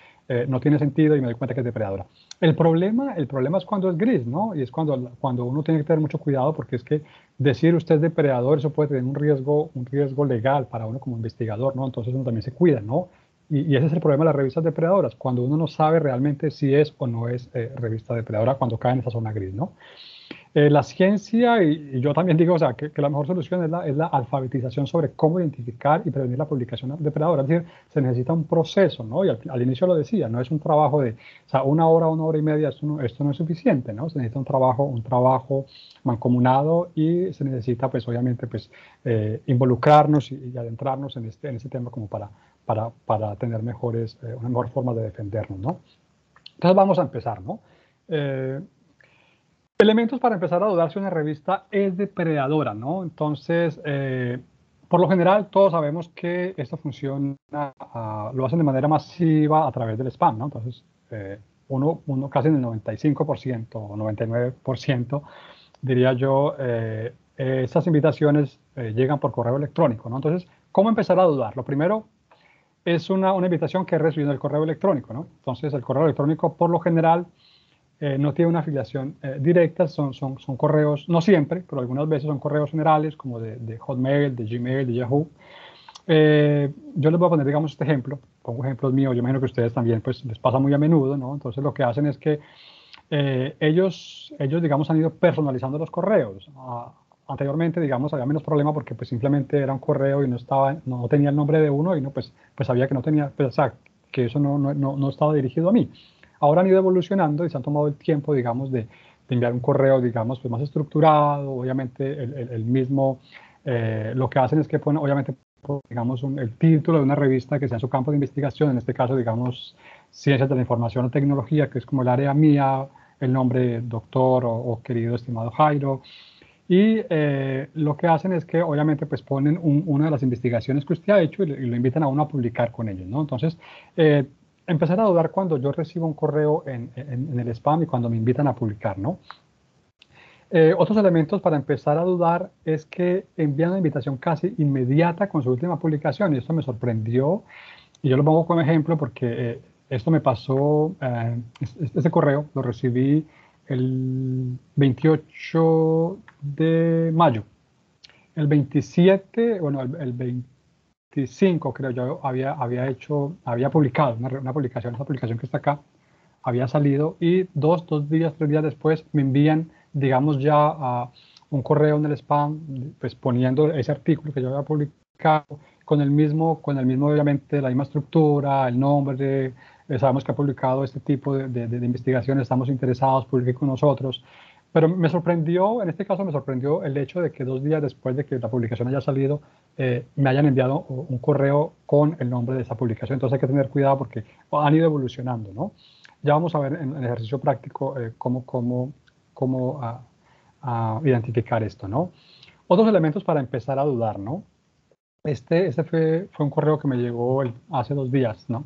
no tiene sentido, y me doy cuenta que es depredadora. El problema es cuando es gris, ¿no? Y es cuando uno tiene que tener mucho cuidado, porque es que decir usted es depredador, eso puede tener un riesgo legal para uno como investigador, ¿no? Entonces uno también se cuida, ¿no? Y ese es el problema de las revistas depredadoras, cuando uno no sabe realmente si es o no es revista depredadora, cuando cae en esa zona gris, ¿no? La ciencia, y yo también digo, o sea, que la mejor solución es la alfabetización sobre cómo identificar y prevenir la publicación depredadora. Es decir, se necesita un proceso, ¿no? Y al inicio lo decía, no es un trabajo de, o sea, una hora y media, esto no es suficiente, ¿no? Se necesita un trabajo mancomunado, y se necesita, pues, obviamente, pues, involucrarnos y adentrarnos en este tema como para tener una mejor forma de defendernos, ¿no? Entonces vamos a empezar, ¿no? Elementos para empezar a dudar si una revista es depredadora, ¿no? Entonces, por lo general, todos sabemos que esto funciona, lo hacen de manera masiva a través del spam, ¿no? Entonces, uno casi en el 95% o 99%, diría yo, estas invitaciones llegan por correo electrónico, ¿no? Entonces, ¿cómo empezar a dudar? Lo primero es una invitación que he recibido en el correo electrónico, ¿no? Entonces, el correo electrónico, por lo general, no tiene una afiliación directa, son correos, no siempre, pero algunas veces son correos generales, como de Hotmail, de Gmail, de Yahoo. Yo les voy a poner, digamos, este ejemplo, pongo ejemplos míos, yo imagino que a ustedes también pues les pasa muy a menudo, ¿no? Entonces lo que hacen es que ellos, digamos, han ido personalizando los correos. Anteriormente, digamos, había menos problema porque pues simplemente era un correo y no tenía el nombre de uno, y no, pues sabía que no tenía, pues, o sea, que eso no estaba dirigido a mí. Ahora han ido evolucionando y se han tomado el tiempo, digamos, de enviar un correo, digamos, pues más estructurado. Obviamente el mismo, lo que hacen es que ponen, obviamente, digamos, el título de una revista que sea en su campo de investigación, en este caso, digamos, Ciencias de la Información o Tecnología, que es como el área mía, el nombre doctor o querido estimado Jairo. Y lo que hacen es que obviamente pues ponen una de las investigaciones que usted ha hecho, y lo invitan a uno a publicar con ellos, ¿no? Entonces, empezar a dudar cuando yo recibo un correo en el spam y cuando me invitan a publicar, ¿no? Otros elementos para empezar a dudar es que envían una invitación casi inmediata con su última publicación, y esto me sorprendió, y yo lo pongo como ejemplo porque esto me pasó, este correo lo recibí el 28 de mayo. El 27, bueno, el 25 creo yo, había publicado una publicación, esa publicación que está acá, había salido y dos días, 3 días después me envían, digamos ya, un correo en el spam, pues poniendo ese artículo que yo había publicado con el mismo obviamente, la misma estructura, el nombre, sabemos que ha publicado este tipo de investigaciones, estamos interesados, publique con nosotros. Pero me sorprendió, en este caso me sorprendió el hecho de que 2 días después de que la publicación haya salido, me hayan enviado un correo con el nombre de esa publicación. Entonces hay que tener cuidado porque han ido evolucionando, ¿no? Ya vamos a ver en el ejercicio práctico cómo identificar esto, ¿no? Otros elementos para empezar a dudar, ¿no? Este fue un correo que me llegó hace 2 días, ¿no?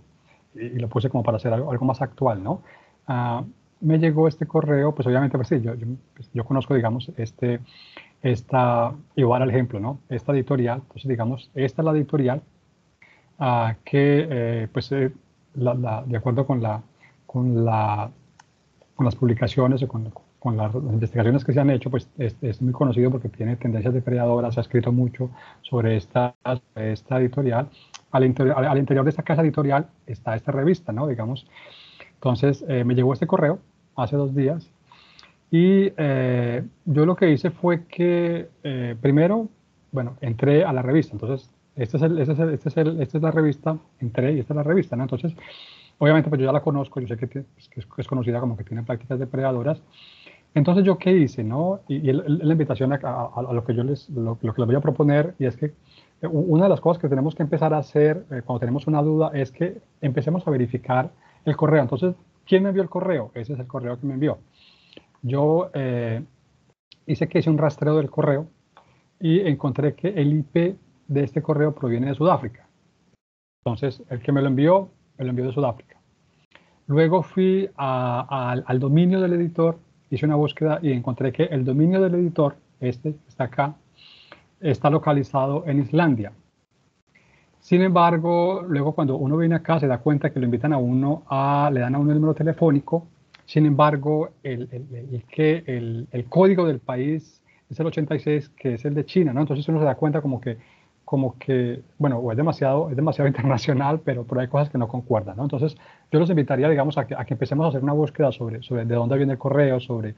Y lo puse como para hacer algo más actual, ¿no? Ah, Me llegó este correo, pues obviamente, pues sí, yo conozco, digamos, igual al ejemplo, ¿no? Esta editorial, entonces digamos, esta es la editorial que, pues, de acuerdo con la, con las publicaciones o con las investigaciones que se han hecho, pues es muy conocido porque tiene tendencias depredadoras, se ha escrito mucho sobre esta editorial. Al interior de esta casa editorial está esta revista, ¿no? Digamos. Entonces, me llegó este correo hace 2 días y yo lo que hice fue que primero, bueno, entré a la revista. Entonces, esta es la revista, entré y esta es la revista, ¿no? Entonces, obviamente, pues yo ya la conozco, yo sé que es conocida como que tiene prácticas depredadoras. Entonces, ¿yo qué hice, no? Y la invitación a lo que lo que les voy a proponer, y es que una de las cosas que tenemos que empezar a hacer cuando tenemos una duda es que empecemos a verificar el correo. Entonces, ¿quién me envió el correo? Ese es el correo que me envió. Yo hice un rastreo del correo y encontré que el IP de este correo proviene de Sudáfrica. Entonces, el que me lo envió de Sudáfrica. Luego fui al dominio del editor, hice una búsqueda y encontré que el dominio del editor, este que está acá, está localizado en Islandia. Sin embargo, luego cuando uno viene acá se da cuenta que lo invitan a uno, le dan a uno el número telefónico. Sin embargo, el código del país es el 86, que es el de China, ¿no? Entonces uno se da cuenta como que bueno, o es demasiado internacional, pero hay cosas que no concuerdan, ¿no? Entonces yo los invitaría, digamos, a que empecemos a hacer una búsqueda sobre de dónde viene el correo, sobre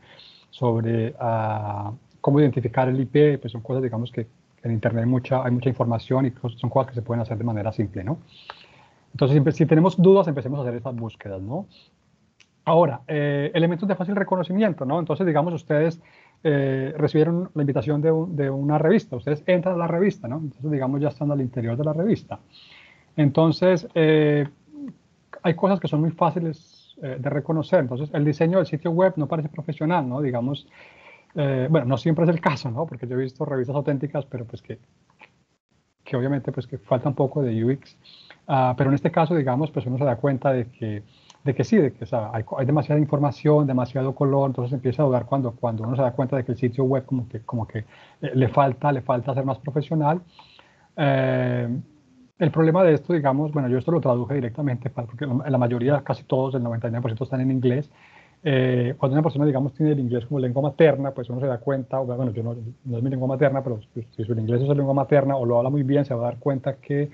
cómo identificar el IP, pues son cosas, digamos, que en Internet hay mucha información y son cosas que se pueden hacer de manera simple, ¿no? Entonces, si tenemos dudas, empecemos a hacer estas búsquedas, ¿no? Ahora, elementos de fácil reconocimiento, ¿no? Entonces, digamos, ustedes recibieron la invitación de una revista, ustedes entran a la revista, ¿no? Entonces, digamos, ya están al interior de la revista. Entonces, hay cosas que son muy fáciles de reconocer. Entonces, el diseño del sitio web no parece profesional, ¿no? Digamos, bueno, no siempre es el caso, ¿no? Porque yo he visto revistas auténticas, pero pues que obviamente pues que falta un poco de UX. Pero en este caso, digamos, pues uno se da cuenta de que sí, de que o sea, hay demasiada información, demasiado color, entonces empieza a dudar cuando uno se da cuenta de que el sitio web como que le falta ser más profesional. Eh, el problema de esto, digamos, bueno, yo esto lo traduje directamente, porque la mayoría, casi todos, el 99% están en inglés. Cuando una persona, digamos, tiene el inglés como lengua materna, pues uno se da cuenta, bueno, yo no es mi lengua materna, pero si su inglés es su lengua materna o lo habla muy bien, se va a dar cuenta que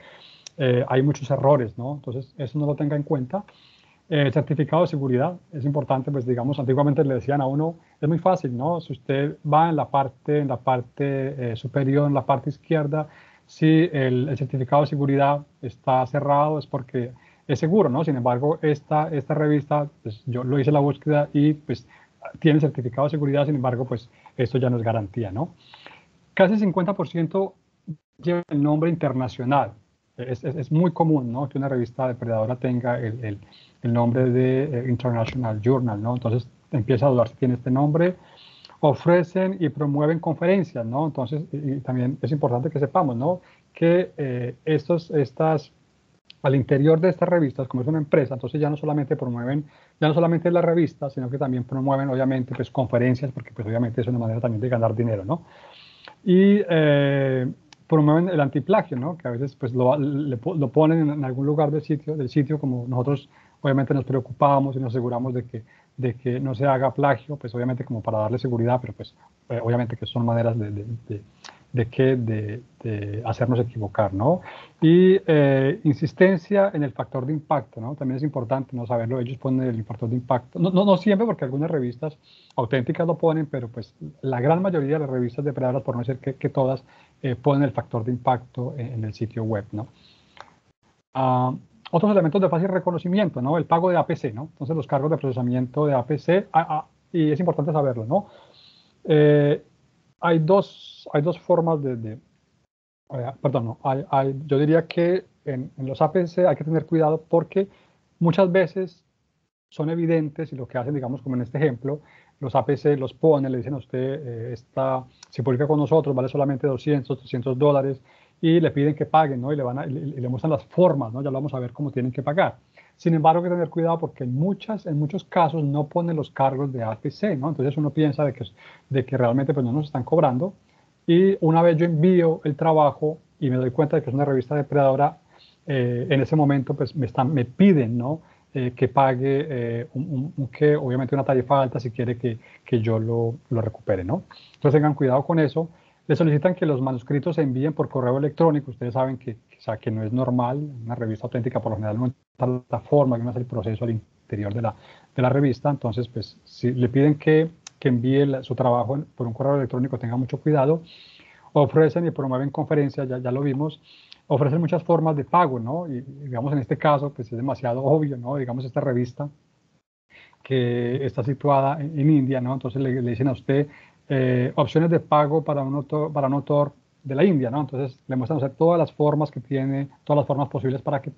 hay muchos errores, ¿no? Entonces, eso no lo tenga en cuenta. El certificado de seguridad es importante, pues digamos, antiguamente le decían a uno, es muy fácil, ¿no? Si usted va en la parte superior, en la parte izquierda, si el certificado de seguridad está cerrado es porque es seguro, ¿no? Sin embargo, esta revista, pues yo lo hice la búsqueda y pues tiene certificado de seguridad, sin embargo, pues esto ya no es garantía, ¿no? Casi 50% lleva el nombre internacional. Es muy común, ¿no? Que una revista depredadora tenga el nombre de International Journal, ¿no? Entonces empieza a dudar si tiene este nombre. Ofrecen y promueven conferencias, ¿no? Entonces, y también es importante que sepamos, ¿no? Que al interior de estas revistas, como es una empresa, entonces ya no solamente la revista, sino que también promueven, obviamente, pues conferencias, porque pues obviamente es una manera también de ganar dinero, ¿no? Y promueven el antiplagio, ¿no? Que a veces pues lo ponen en algún lugar del sitio, como nosotros obviamente nos preocupamos y nos aseguramos de que no se haga plagio, pues obviamente como para darle seguridad, pero pues obviamente que son maneras de hacernos equivocar, ¿no? Y insistencia en el factor de impacto, ¿no? También es importante no saberlo. Ellos ponen el factor de impacto. No siempre, porque algunas revistas auténticas lo ponen, pero pues la gran mayoría de las revistas depredadoras, por no decir que todas, ponen el factor de impacto en el sitio web, ¿no? Otros elementos de fácil reconocimiento, ¿no? El pago de APC, ¿no? Entonces, los cargos de procesamiento de APC, y es importante saberlo, ¿no? Hay dos formas perdón, no, yo diría que en los APC hay que tener cuidado porque muchas veces son evidentes y lo que hacen, digamos, como en este ejemplo, los APC los ponen, le dicen a usted, si publica con nosotros vale solamente 200, 300 dólares y le piden que paguen, ¿no? Y le muestran las formas, ¿no? Ya lo vamos a ver cómo tienen que pagar. Sin embargo, hay que tener cuidado porque en muchos casos no ponen los cargos de APC, ¿no? Entonces uno piensa de que realmente pues no nos están cobrando y una vez yo envío el trabajo y me doy cuenta de que es una revista depredadora, en ese momento pues me piden, ¿no? Que pague que obviamente una tarifa alta si quiere que yo lo recupere, ¿no? Entonces tengan cuidado con eso. Le solicitan que los manuscritos se envíen por correo electrónico. Ustedes saben que no es normal. Una revista auténtica por lo general no está en la plataforma, no es el proceso al interior de la revista. Entonces, pues si le piden que envíe su trabajo por un correo electrónico, tenga mucho cuidado. Ofrecen y promueven conferencias, ya lo vimos, ofrecen muchas formas de pago, ¿no? Y digamos en este caso, pues es demasiado obvio, ¿no? Digamos esta revista que está situada en India, ¿no? Entonces le dicen a usted opciones de pago para un autor de la India, ¿no? Entonces le muestran a usted todas las formas que tiene, todas las formas posibles para que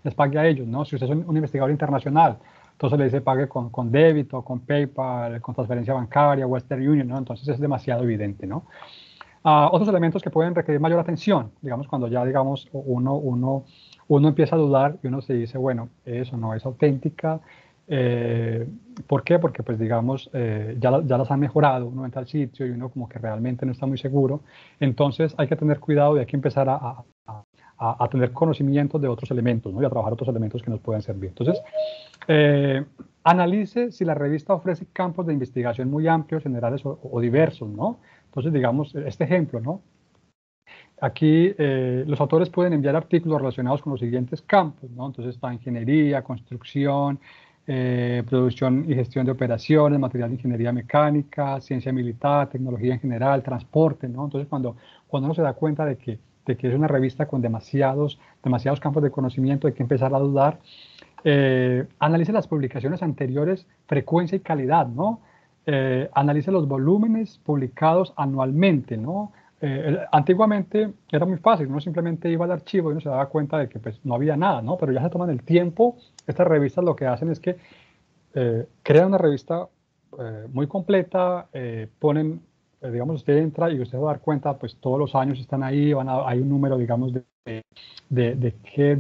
les pague a ellos, ¿no? Si usted es un investigador internacional, entonces le dice pague con débito, con PayPal, con transferencia bancaria, Western Union, ¿no? Entonces es demasiado evidente, ¿no? Otros elementos que pueden requerir mayor atención, digamos, cuando ya, digamos, uno empieza a dudar y uno se dice, bueno, eso no es auténtica. ¿Por qué? Porque, pues, digamos, ya las han mejorado, uno entra al sitio y uno como que realmente no está muy seguro. Entonces hay que tener cuidado y hay que empezar a tener conocimientos de otros elementos, ¿no? Y a trabajar otros elementos que nos puedan servir. Entonces, analice si la revista ofrece campos de investigación muy amplios, generales o diversos, ¿no? Entonces, digamos, este ejemplo, ¿no? Aquí los autores pueden enviar artículos relacionados con los siguientes campos, ¿no? Entonces está ingeniería, construcción, producción y gestión de operaciones, material de ingeniería mecánica, ciencia militar, tecnología en general, transporte, ¿no? Entonces cuando uno se da cuenta de que es una revista con demasiados campos de conocimiento, hay que empezar a dudar. Analice las publicaciones anteriores, frecuencia y calidad, ¿no? Analice los volúmenes publicados anualmente, ¿no? Antiguamente era muy fácil, uno simplemente iba al archivo y uno se daba cuenta de que pues, no había nada, ¿no? Pero ya se toman el tiempo. Estas revistas lo que hacen es que crean una revista muy completa, ponen, digamos, usted entra y usted va a dar cuenta, pues todos los años están ahí, hay un número, digamos, de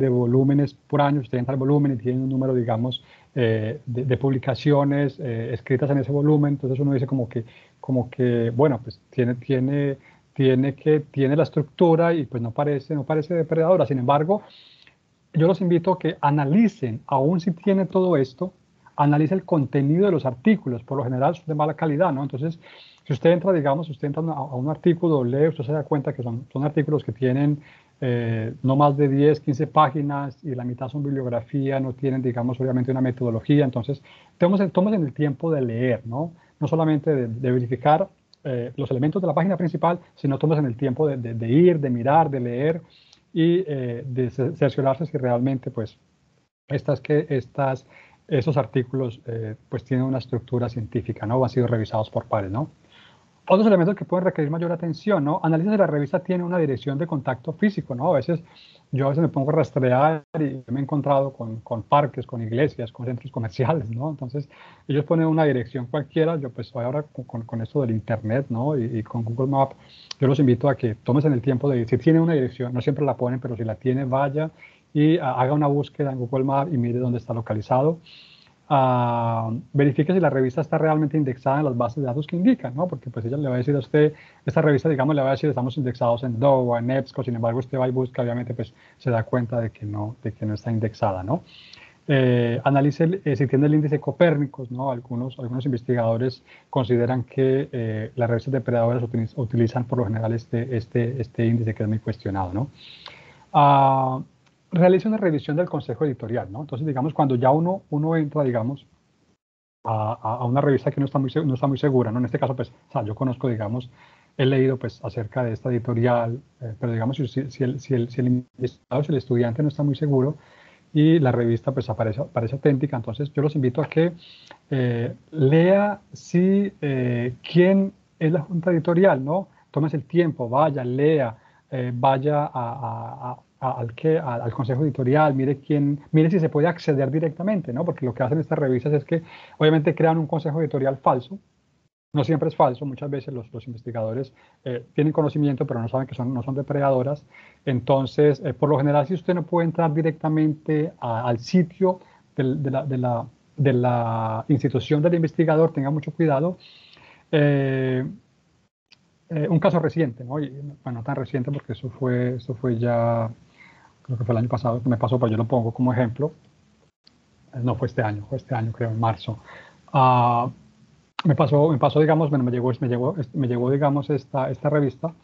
volúmenes por año. Usted entra al volumen y tiene un número, digamos, de publicaciones escritas en ese volumen. Entonces uno dice como que bueno, pues tiene la estructura y pues no parece depredadora. Sin embargo, yo los invito a que analicen, aún si tiene todo esto, analice el contenido de los artículos. Por lo general son de mala calidad, ¿no? Entonces, si usted entra, digamos, a un artículo, lee, usted se da cuenta que son artículos que tienen no más de 10, 15 páginas y la mitad son bibliografía, no tienen, digamos, obviamente una metodología. Entonces, tomen el tiempo de leer, ¿no? No solamente de verificar los elementos de la página principal, sino tomes el tiempo de ir, de mirar, de leer y de cerciorarse si realmente pues esos artículos pues tienen una estructura científica, ¿no? O han sido revisados por pares, ¿no? Otros elementos que pueden requerir mayor atención, ¿no? Analiza si la revista tiene una dirección de contacto físico, ¿no? Yo a veces me pongo a rastrear y me he encontrado con parques, con iglesias, con centros comerciales, ¿no? Entonces, ellos ponen una dirección cualquiera. Yo pues ahora con esto del internet, ¿no? Y con Google Maps, yo los invito a que tomen el tiempo de, si tiene una dirección, no siempre la ponen, pero si la tiene, vaya y haga una búsqueda en Google Maps y mire dónde está localizado. Verifique si la revista está realmente indexada en las bases de datos que indican, ¿no? Porque pues ella le va a decir a usted, esta revista, digamos, le va a decir estamos indexados en DOA, en EBSCO. Sin embargo, usted va y busca, obviamente pues se da cuenta de que no está indexada, ¿no? Analice si tiene el índice Copérnicos, ¿no? Algunos investigadores consideran que las revistas depredadoras utilizan por lo general este índice que es muy cuestionado, ¿no? Realiza una revisión del consejo editorial, ¿no? Entonces, digamos, cuando ya uno entra, digamos, a una revista que no está muy segura, ¿no? En este caso, pues, o sea, yo conozco, digamos, he leído, pues, acerca de esta editorial, pero digamos, si el investigador, si el estudiante no está muy seguro, y la revista pues aparece auténtica, entonces yo los invito a que lea quién es la junta editorial, ¿no? Tómese el tiempo, vaya, lea, vaya al consejo editorial, mire si se puede acceder directamente, ¿no? Porque lo que hacen estas revistas es que obviamente crean un consejo editorial falso. No siempre es falso, muchas veces los investigadores tienen conocimiento, pero no saben que no son depredadoras. Entonces, por lo general, si usted no puede entrar directamente al sitio de la institución del investigador, tenga mucho cuidado. Un caso reciente, ¿no? Y, bueno, no tan reciente porque eso fue ya, creo que fue el año pasado que me pasó, pero yo lo pongo como ejemplo. No fue este año creo, en marzo. Uh, me pasó, digamos, bueno, me llegó, digamos, esta revista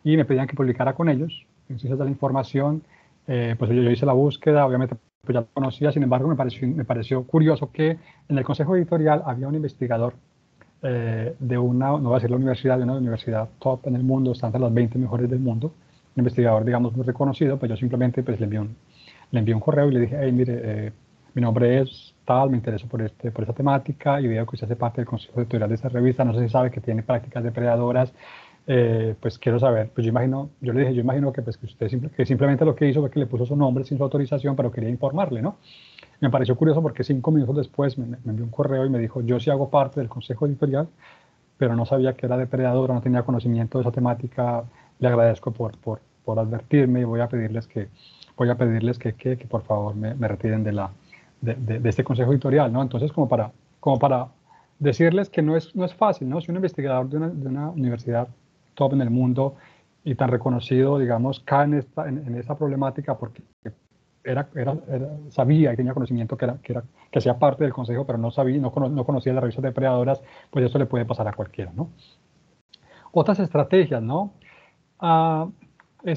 y me pedían que publicara con ellos. Entonces, de la información, pues yo hice la búsqueda, obviamente pues ya lo conocía, sin embargo, me pareció curioso que en el consejo editorial había un investigador de no voy a decir la universidad, de una universidad top en el mundo, está entre las 20 mejores del mundo, un investigador, digamos, muy reconocido, pues yo simplemente pues, le envié un correo y le dije, hey, mire, mi nombre es tal, me intereso por esta temática y veo que usted hace parte del consejo editorial de esta revista, no sé si sabe que tiene prácticas depredadoras, pues quiero saber, pues yo le dije, yo imagino que, pues, que usted simplemente lo que hizo fue que le puso su nombre sin su autorización, pero quería informarle, ¿no? Me pareció curioso porque 5 minutos después me envió un correo y me dijo, yo sí hago parte del consejo editorial, pero no sabía que era depredadora, no tenía conocimiento de esa temática, le agradezco por advertirme y voy a pedirles que por favor me retiren de este consejo editorial, ¿no? Entonces, como para decirles que no es fácil, ¿no? Si un investigador de una universidad top en el mundo y tan reconocido, digamos, cae en esa problemática porque sabía y tenía conocimiento que hacía parte del consejo, pero no conocía las revistas depredadoras, pues eso le puede pasar a cualquiera, ¿no? Otras estrategias, ¿no? Uh,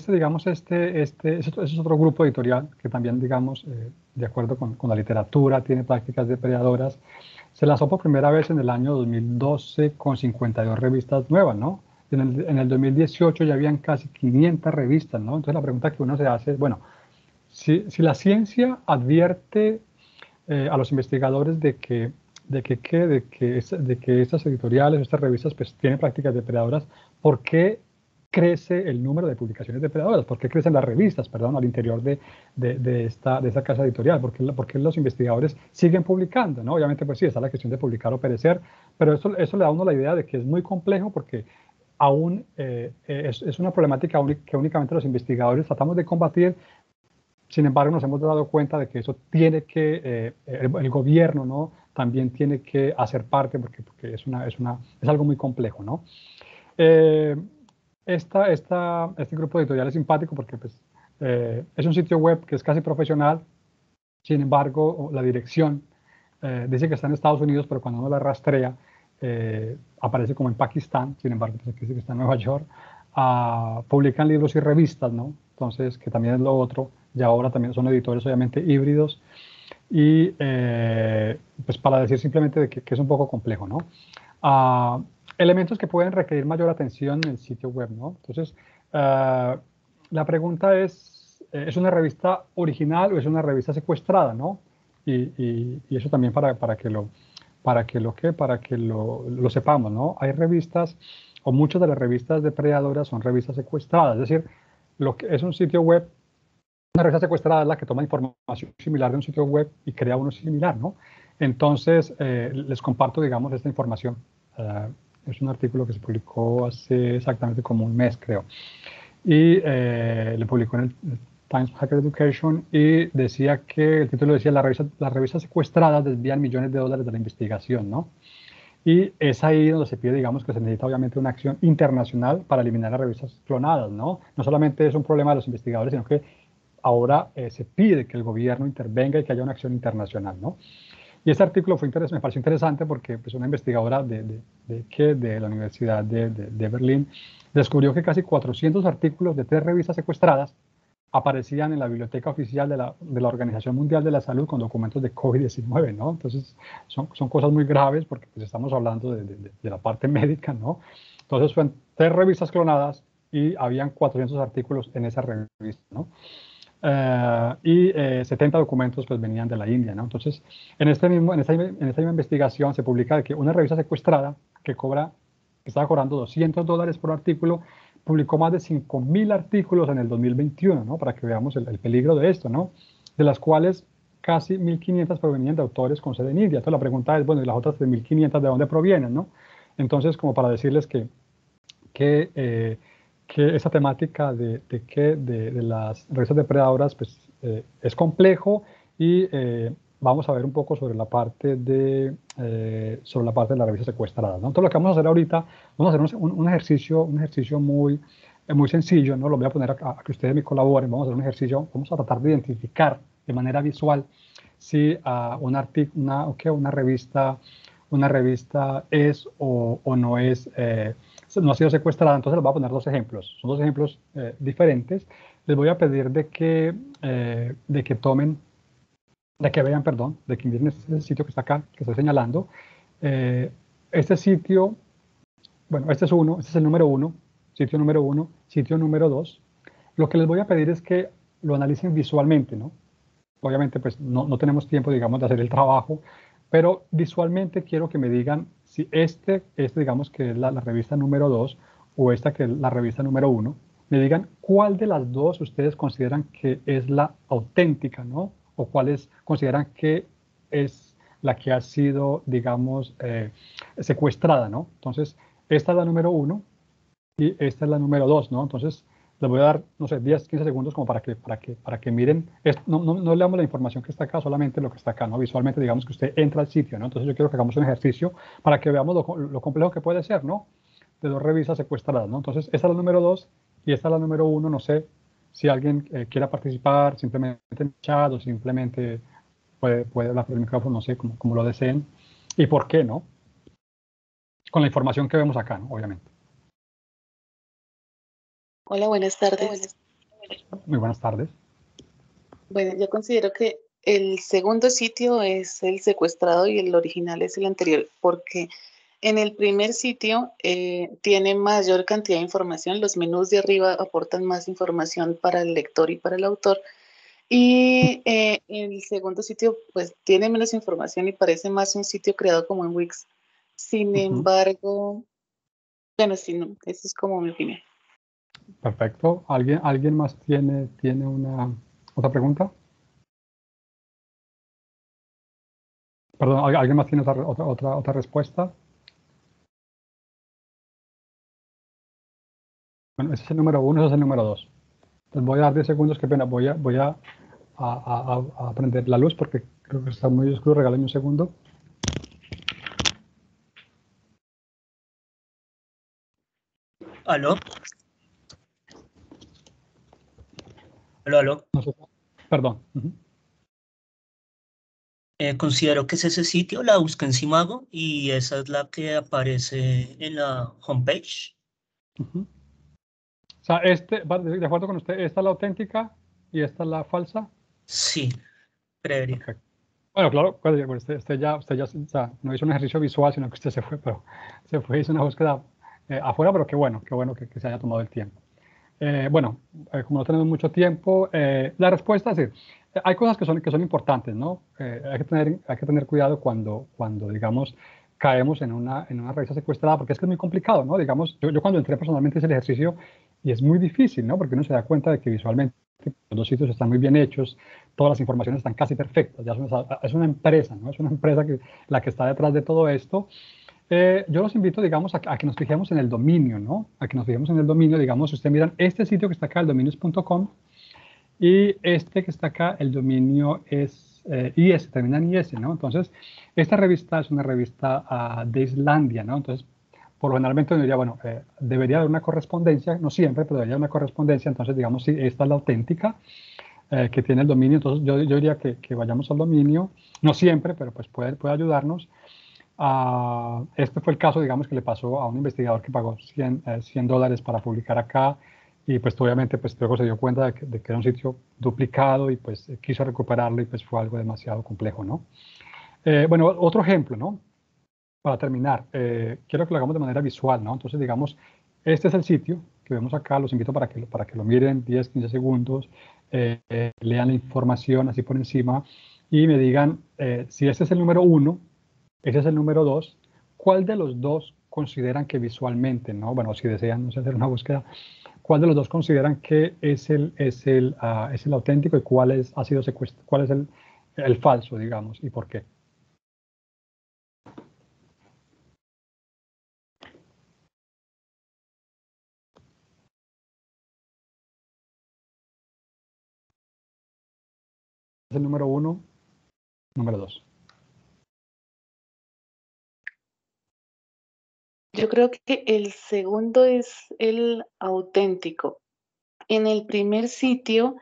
digamos, ese es otro grupo editorial que también, digamos, de acuerdo con la literatura, tiene prácticas depredadoras. Se lanzó por primera vez en el año 2012 con 52 revistas nuevas, ¿no? En el 2018 ya habían casi 500 revistas, ¿no? Entonces la pregunta que uno se hace es, bueno, si la ciencia advierte a los investigadores de que estas editoriales, estas revistas, pues tienen prácticas depredadoras, ¿por qué crece el número de publicaciones depredadoras? ¿Por qué crecen las revistas, perdón, al interior de esta casa editorial? ¿Por qué los investigadores siguen publicando? ¿No? Obviamente, pues sí, está la cuestión de publicar o perecer, pero eso le da a uno la idea de que es muy complejo porque aún es una problemática que únicamente los investigadores tratamos de combatir. Sin embargo, nos hemos dado cuenta de que eso tiene que, el gobierno, ¿no? También tiene que hacer parte porque es algo muy complejo, ¿no? Este grupo editorial es simpático porque pues, es un sitio web que es casi profesional. Sin embargo, la dirección dice que está en Estados Unidos, pero cuando uno la rastrea, aparece como en Pakistán. Sin embargo, pues aquí dice que está en Nueva York. Publican libros y revistas, ¿no? Entonces, que también es lo otro. Y ahora también son editores, obviamente, híbridos. Y pues para decir simplemente de que es un poco complejo, ¿no? Elementos que pueden requerir mayor atención en el sitio web, ¿no? Entonces, la pregunta ¿es una revista original o es una revista secuestrada, ¿no? Y eso también para que lo sepamos, ¿no? Hay revistas, o muchas de las revistas depredadoras son revistas secuestradas, es decir, lo que es un sitio web, una revista secuestrada es la que toma información similar de un sitio web y crea uno similar, ¿no? Entonces, les comparto, digamos, esta información. Es un artículo que se publicó hace exactamente como un mes, creo. Y le publicó en el Times Hacker Education y decía que, el título decía, las revistas secuestradas desvían millones de dólares de la investigación, ¿no? Y es ahí donde se pide, digamos, que se necesita obviamente una acción internacional para eliminar las revistas clonadas, ¿no? No solamente es un problema de los investigadores, sino que ahora se pide que el gobierno intervenga y que haya una acción internacional, ¿no? Y este artículo me pareció interesante porque pues, una investigadora de la Universidad de Berlín descubrió que casi 400 artículos de 3 revistas secuestradas aparecían en la biblioteca oficial de la Organización Mundial de la Salud con documentos de COVID-19, ¿no? Entonces, son cosas muy graves porque pues, estamos hablando de la parte médica, ¿no? Entonces, fueron 3 revistas clonadas y habían 400 artículos en esa revista, ¿no? Y 70 documentos pues venían de la India, ¿no? Entonces, en esta misma investigación se publica de que una revista secuestrada que estaba cobrando $200 por artículo, publicó más de 5.000 artículos en el 2021, ¿no? Para que veamos el peligro de esto, ¿no? De las cuales casi 1.500 provenían de autores con sede en India. Entonces la pregunta es, bueno, ¿y las otras 1.500 de dónde provienen, no? Entonces, como para decirles que esa temática de las revistas depredadoras pues, es complejo y vamos a ver un poco sobre la parte de la revista secuestrada, ¿no? Entonces lo que vamos a hacer ahorita, vamos a hacer un ejercicio muy sencillo, ¿no? Lo voy a poner a que ustedes me colaboren, vamos a hacer un ejercicio, vamos a tratar de identificar de manera visual si una revista es o no es no ha sido secuestrada. Entonces les voy a poner 2 ejemplos. Son 2 ejemplos diferentes. Les voy a pedir de que vean, perdón, de que miren este sitio que está acá, que estoy señalando. Este sitio, bueno, este es el número 1, sitio número 1, sitio número 2. Lo que les voy a pedir es que lo analicen visualmente, ¿no? Obviamente, pues no tenemos tiempo, digamos, de hacer el trabajo, pero visualmente quiero que me digan si digamos, que es la revista número 2 o esta que es la revista número 1, me digan cuál de las dos ustedes consideran que es la auténtica, ¿no? O cuáles consideran que es la que ha sido, digamos, secuestrada, ¿no? Entonces, esta es la número 1 y esta es la número 2, ¿no? Entonces, les voy a dar, no sé, 10, 15 segundos como para que miren. No leamos la información que está acá, solamente lo que está acá, ¿no? Visualmente, digamos que usted entra al sitio, ¿no? Entonces, yo quiero que hagamos un ejercicio para que veamos lo complejo que puede ser, ¿no? De 2 revistas secuestradas, ¿no? Entonces, esta es la número 2 y esta es la número 1. No sé si alguien quiera participar simplemente en el chat o simplemente puede hablar por el micrófono, no sé, como lo deseen. ¿Y por qué, no? Con la información que vemos acá, ¿no? Obviamente. Hola, buenas tardes. Muy buenas tardes. Bueno, yo considero que el segundo sitio es el secuestrado y el original es el anterior, porque en el primer sitio tiene mayor cantidad de información, los menús de arriba aportan más información para el lector y para el autor, y el segundo sitio pues tiene menos información y parece más un sitio creado como en Wix. Sin embargo, bueno, sí, no, esa es como mi opinión. Perfecto. ¿Alguien más tiene una otra pregunta? Perdón, ¿alguien más tiene otra respuesta? Bueno, ese es el número 1, ese es el número 2. Les voy a dar 10 segundos, qué pena. Voy a prender la luz porque creo que está muy oscuro. Regálame un segundo. ¿Aló? ¿Aló? No sé, perdón. Considero que es ese sitio, la busqué en Simago y esa es la que aparece en la homepage. O sea, de acuerdo con usted, esta es la auténtica y esta es la falsa. Sí, creería. Perfecto. Bueno, claro, pues, usted ya, o sea, no hizo un ejercicio visual, sino que usted hizo una búsqueda afuera, pero qué bueno que se haya tomado el tiempo. Bueno, como no tenemos mucho tiempo, la respuesta es decir, hay cosas que son importantes, ¿no? Hay que tener cuidado cuando digamos, caemos en una revista secuestrada, porque es que es muy complicado, ¿no? Digamos, yo cuando entré personalmente hice el ejercicio y es muy difícil, ¿no? Porque uno se da cuenta de que visualmente los 2 sitios están muy bien hechos, todas las informaciones están casi perfectas, ya es una empresa, ¿no? Es una empresa la que está detrás de todo esto. Yo los invito, digamos, a que nos fijemos en el dominio, ¿no? A que nos fijemos en el dominio, digamos, si ustedes miran este sitio que está acá, el dominios.com, y este que está acá, el dominio es IS, termina en IS, ¿no? Entonces, esta revista es una revista de Islandia, ¿no? Entonces, por lo generalmente uno diría, bueno, debería haber una correspondencia, no siempre, pero debería haber una correspondencia, entonces, digamos, si esta es la auténtica. que tiene el dominio. Entonces yo diría que vayamos al dominio, no siempre, pero pues puede ayudarnos. Este fue el caso, digamos, que le pasó a un investigador que pagó $100 para publicar acá, y pues obviamente pues luego se dio cuenta de que era un sitio duplicado y pues quiso recuperarlo, y pues fue algo demasiado complejo, ¿no? Bueno, otro ejemplo, ¿no? Para terminar, quiero que lo hagamos de manera visual, ¿no? Entonces, digamos, este es el sitio que vemos acá. Los invito para que lo miren 10, 15 segundos, lean la información así por encima y me digan si este es el número 1, ese es el número 2, ¿cuál de los dos consideran que visualmente, ¿no? Bueno, si desean, no sé, hacer una búsqueda, ¿cuál de los dos consideran que es el auténtico y ha sido secuestrado, cuál es el falso, digamos, y por qué? ¿Es el número 1, número 2? Yo creo que el segundo es el auténtico. En el primer sitio,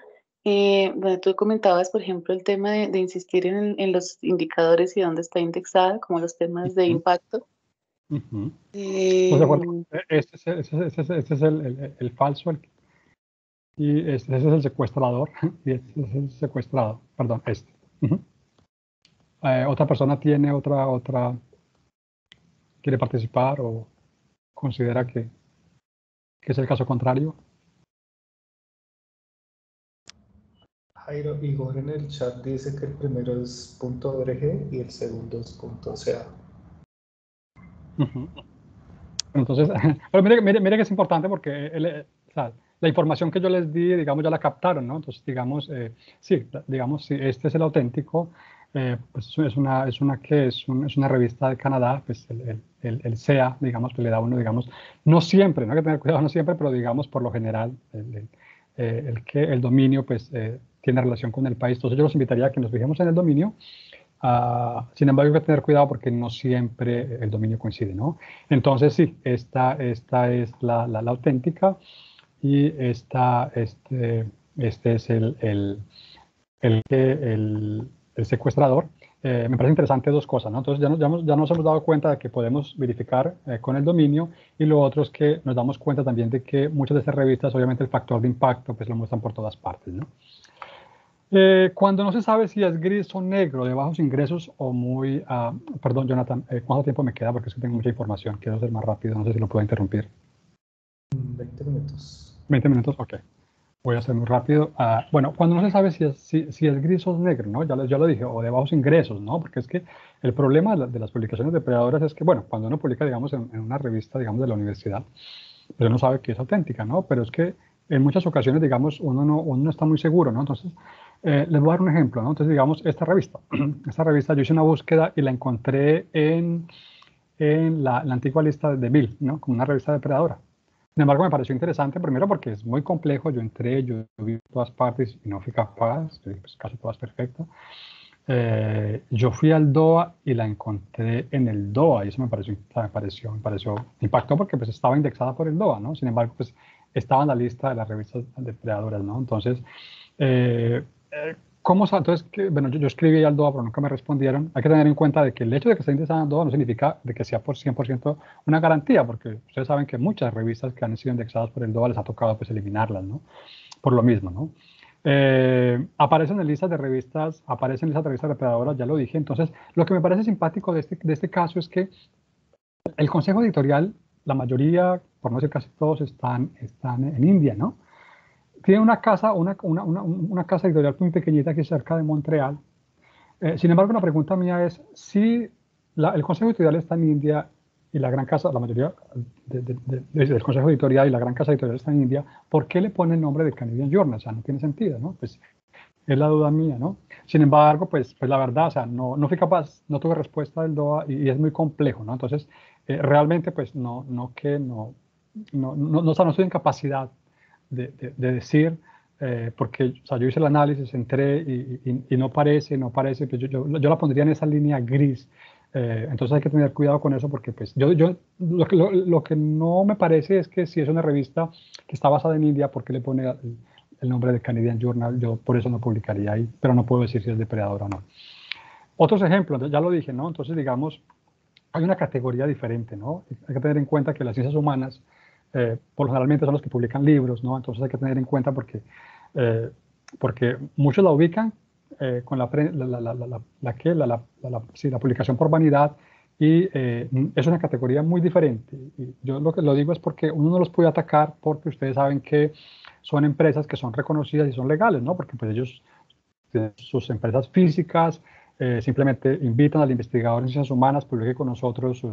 bueno, tú comentabas, por ejemplo, el tema de insistir en los indicadores y dónde está indexada, como los temas de impacto. ¿No se acuerdan? Este es el falso, y este es el secuestrador, y este es el secuestrado, perdón, este. ¿Otra persona tiene quiere participar o considera que es el caso contrario? Jairo, Igor en el chat dice que el primero es .org y el segundo es .ca. Entonces, pero mire que es importante porque o sea, la información que yo les di, digamos, ya la captaron, ¿no? Entonces, digamos, sí, digamos, si este es el auténtico, pues es una revista de Canadá, pues el SEA, digamos, que le da uno, digamos, no siempre, no hay que tener cuidado, no siempre, pero digamos, por lo general, el dominio, pues, tiene relación con el país. Entonces, yo los invitaría a que nos fijemos en el dominio. Sin embargo, hay que tener cuidado porque no siempre el dominio coincide, ¿no? Entonces, sí, esta es la auténtica, y este es el secuestrador. Me parece interesante dos cosas, ¿no? Entonces, ya nos hemos dado cuenta de que podemos verificar con el dominio, y lo otro es que nos damos cuenta también de que muchas de estas revistas, obviamente, el factor de impacto, pues lo muestran por todas partes, ¿no? Cuando no se sabe si es gris o negro, de bajos ingresos o muy... perdón, Jonathan, ¿cuánto tiempo me queda? Porque es que tengo mucha información, quiero ser más rápido, no sé si lo puedo interrumpir. 20 minutos. 20 minutos, ok. Voy a ser muy rápido. Bueno, cuando no se sabe si es gris o es negro, ¿no? Ya lo dije, o de bajos ingresos, ¿no? Porque es que el problema de las publicaciones depredadoras es que, bueno, cuando uno publica, digamos, en una revista, digamos, de la universidad, pues uno sabe que es auténtica, ¿no? Pero es que en muchas ocasiones, digamos, uno no está muy seguro, ¿no? Entonces, les voy a dar un ejemplo, ¿no? Entonces, digamos, esta revista, yo hice una búsqueda y la encontré en la antigua lista de Bill, ¿no? Como una revista depredadora. Sin embargo, me pareció interesante, primero porque es muy complejo. Yo entré, yo vi todas partes y no fui capaz, pues casi todas perfectas. Yo fui al DOA y la encontré en el DOA, y eso me pareció, impactó porque pues estaba indexada por el DOA, ¿no? Sin embargo, pues estaba en la lista de las revistas depredadoras, ¿no? Entonces, entonces, bueno, yo escribí al DOA, pero nunca me respondieron. Hay que tener en cuenta de que el hecho de que esté indexada en DOA no significa de que sea por 100% una garantía, porque ustedes saben que muchas revistas que han sido indexadas por el DOA les ha tocado pues eliminarlas, ¿no? Por lo mismo, ¿no? Aparecen en listas de revistas, depredadoras, ya lo dije. Entonces, lo que me parece simpático de este caso es que el consejo editorial, la mayoría, por no decir casi todos, están en India, ¿no? Tiene una casa editorial muy pequeñita aquí cerca de Montreal. Sin embargo, la pregunta mía es, si el consejo editorial está en India y la mayoría del consejo editorial y la gran casa editorial está en India, ¿por qué le pone el nombre de Canadian Journal? O sea, no tiene sentido, ¿no? Pues es la duda mía, ¿no? Sin embargo, pues la verdad, o sea, no fui capaz, no tuve respuesta del DOA, y es muy complejo, ¿no? Entonces, realmente, pues no estoy en capacidad de decir, porque, o sea, yo hice el análisis, entré y no parece, pues yo la pondría en esa línea gris. Entonces hay que tener cuidado con eso, porque pues lo que no me parece es que si es una revista que está basada en India, ¿por qué le pone el nombre de Canadian Journal, yo por eso no publicaría ahí, pero no puedo decir si es depredador o no. Otros ejemplos, ya lo dije, ¿no? Entonces, digamos, hay una categoría diferente, ¿no? Hay que tener en cuenta que las ciencias humanas, por lo generalmente son los que publican libros, ¿no? Entonces hay que tener en cuenta porque muchos la ubican con sí, la publicación por vanidad, y es una categoría muy diferente. Y yo lo que lo digo es porque uno no los puede atacar porque ustedes saben que son empresas que son reconocidas y son legales, ¿no? Porque pues ellos tienen sus empresas físicas, simplemente invitan al investigador en ciencias humanas, publique con nosotros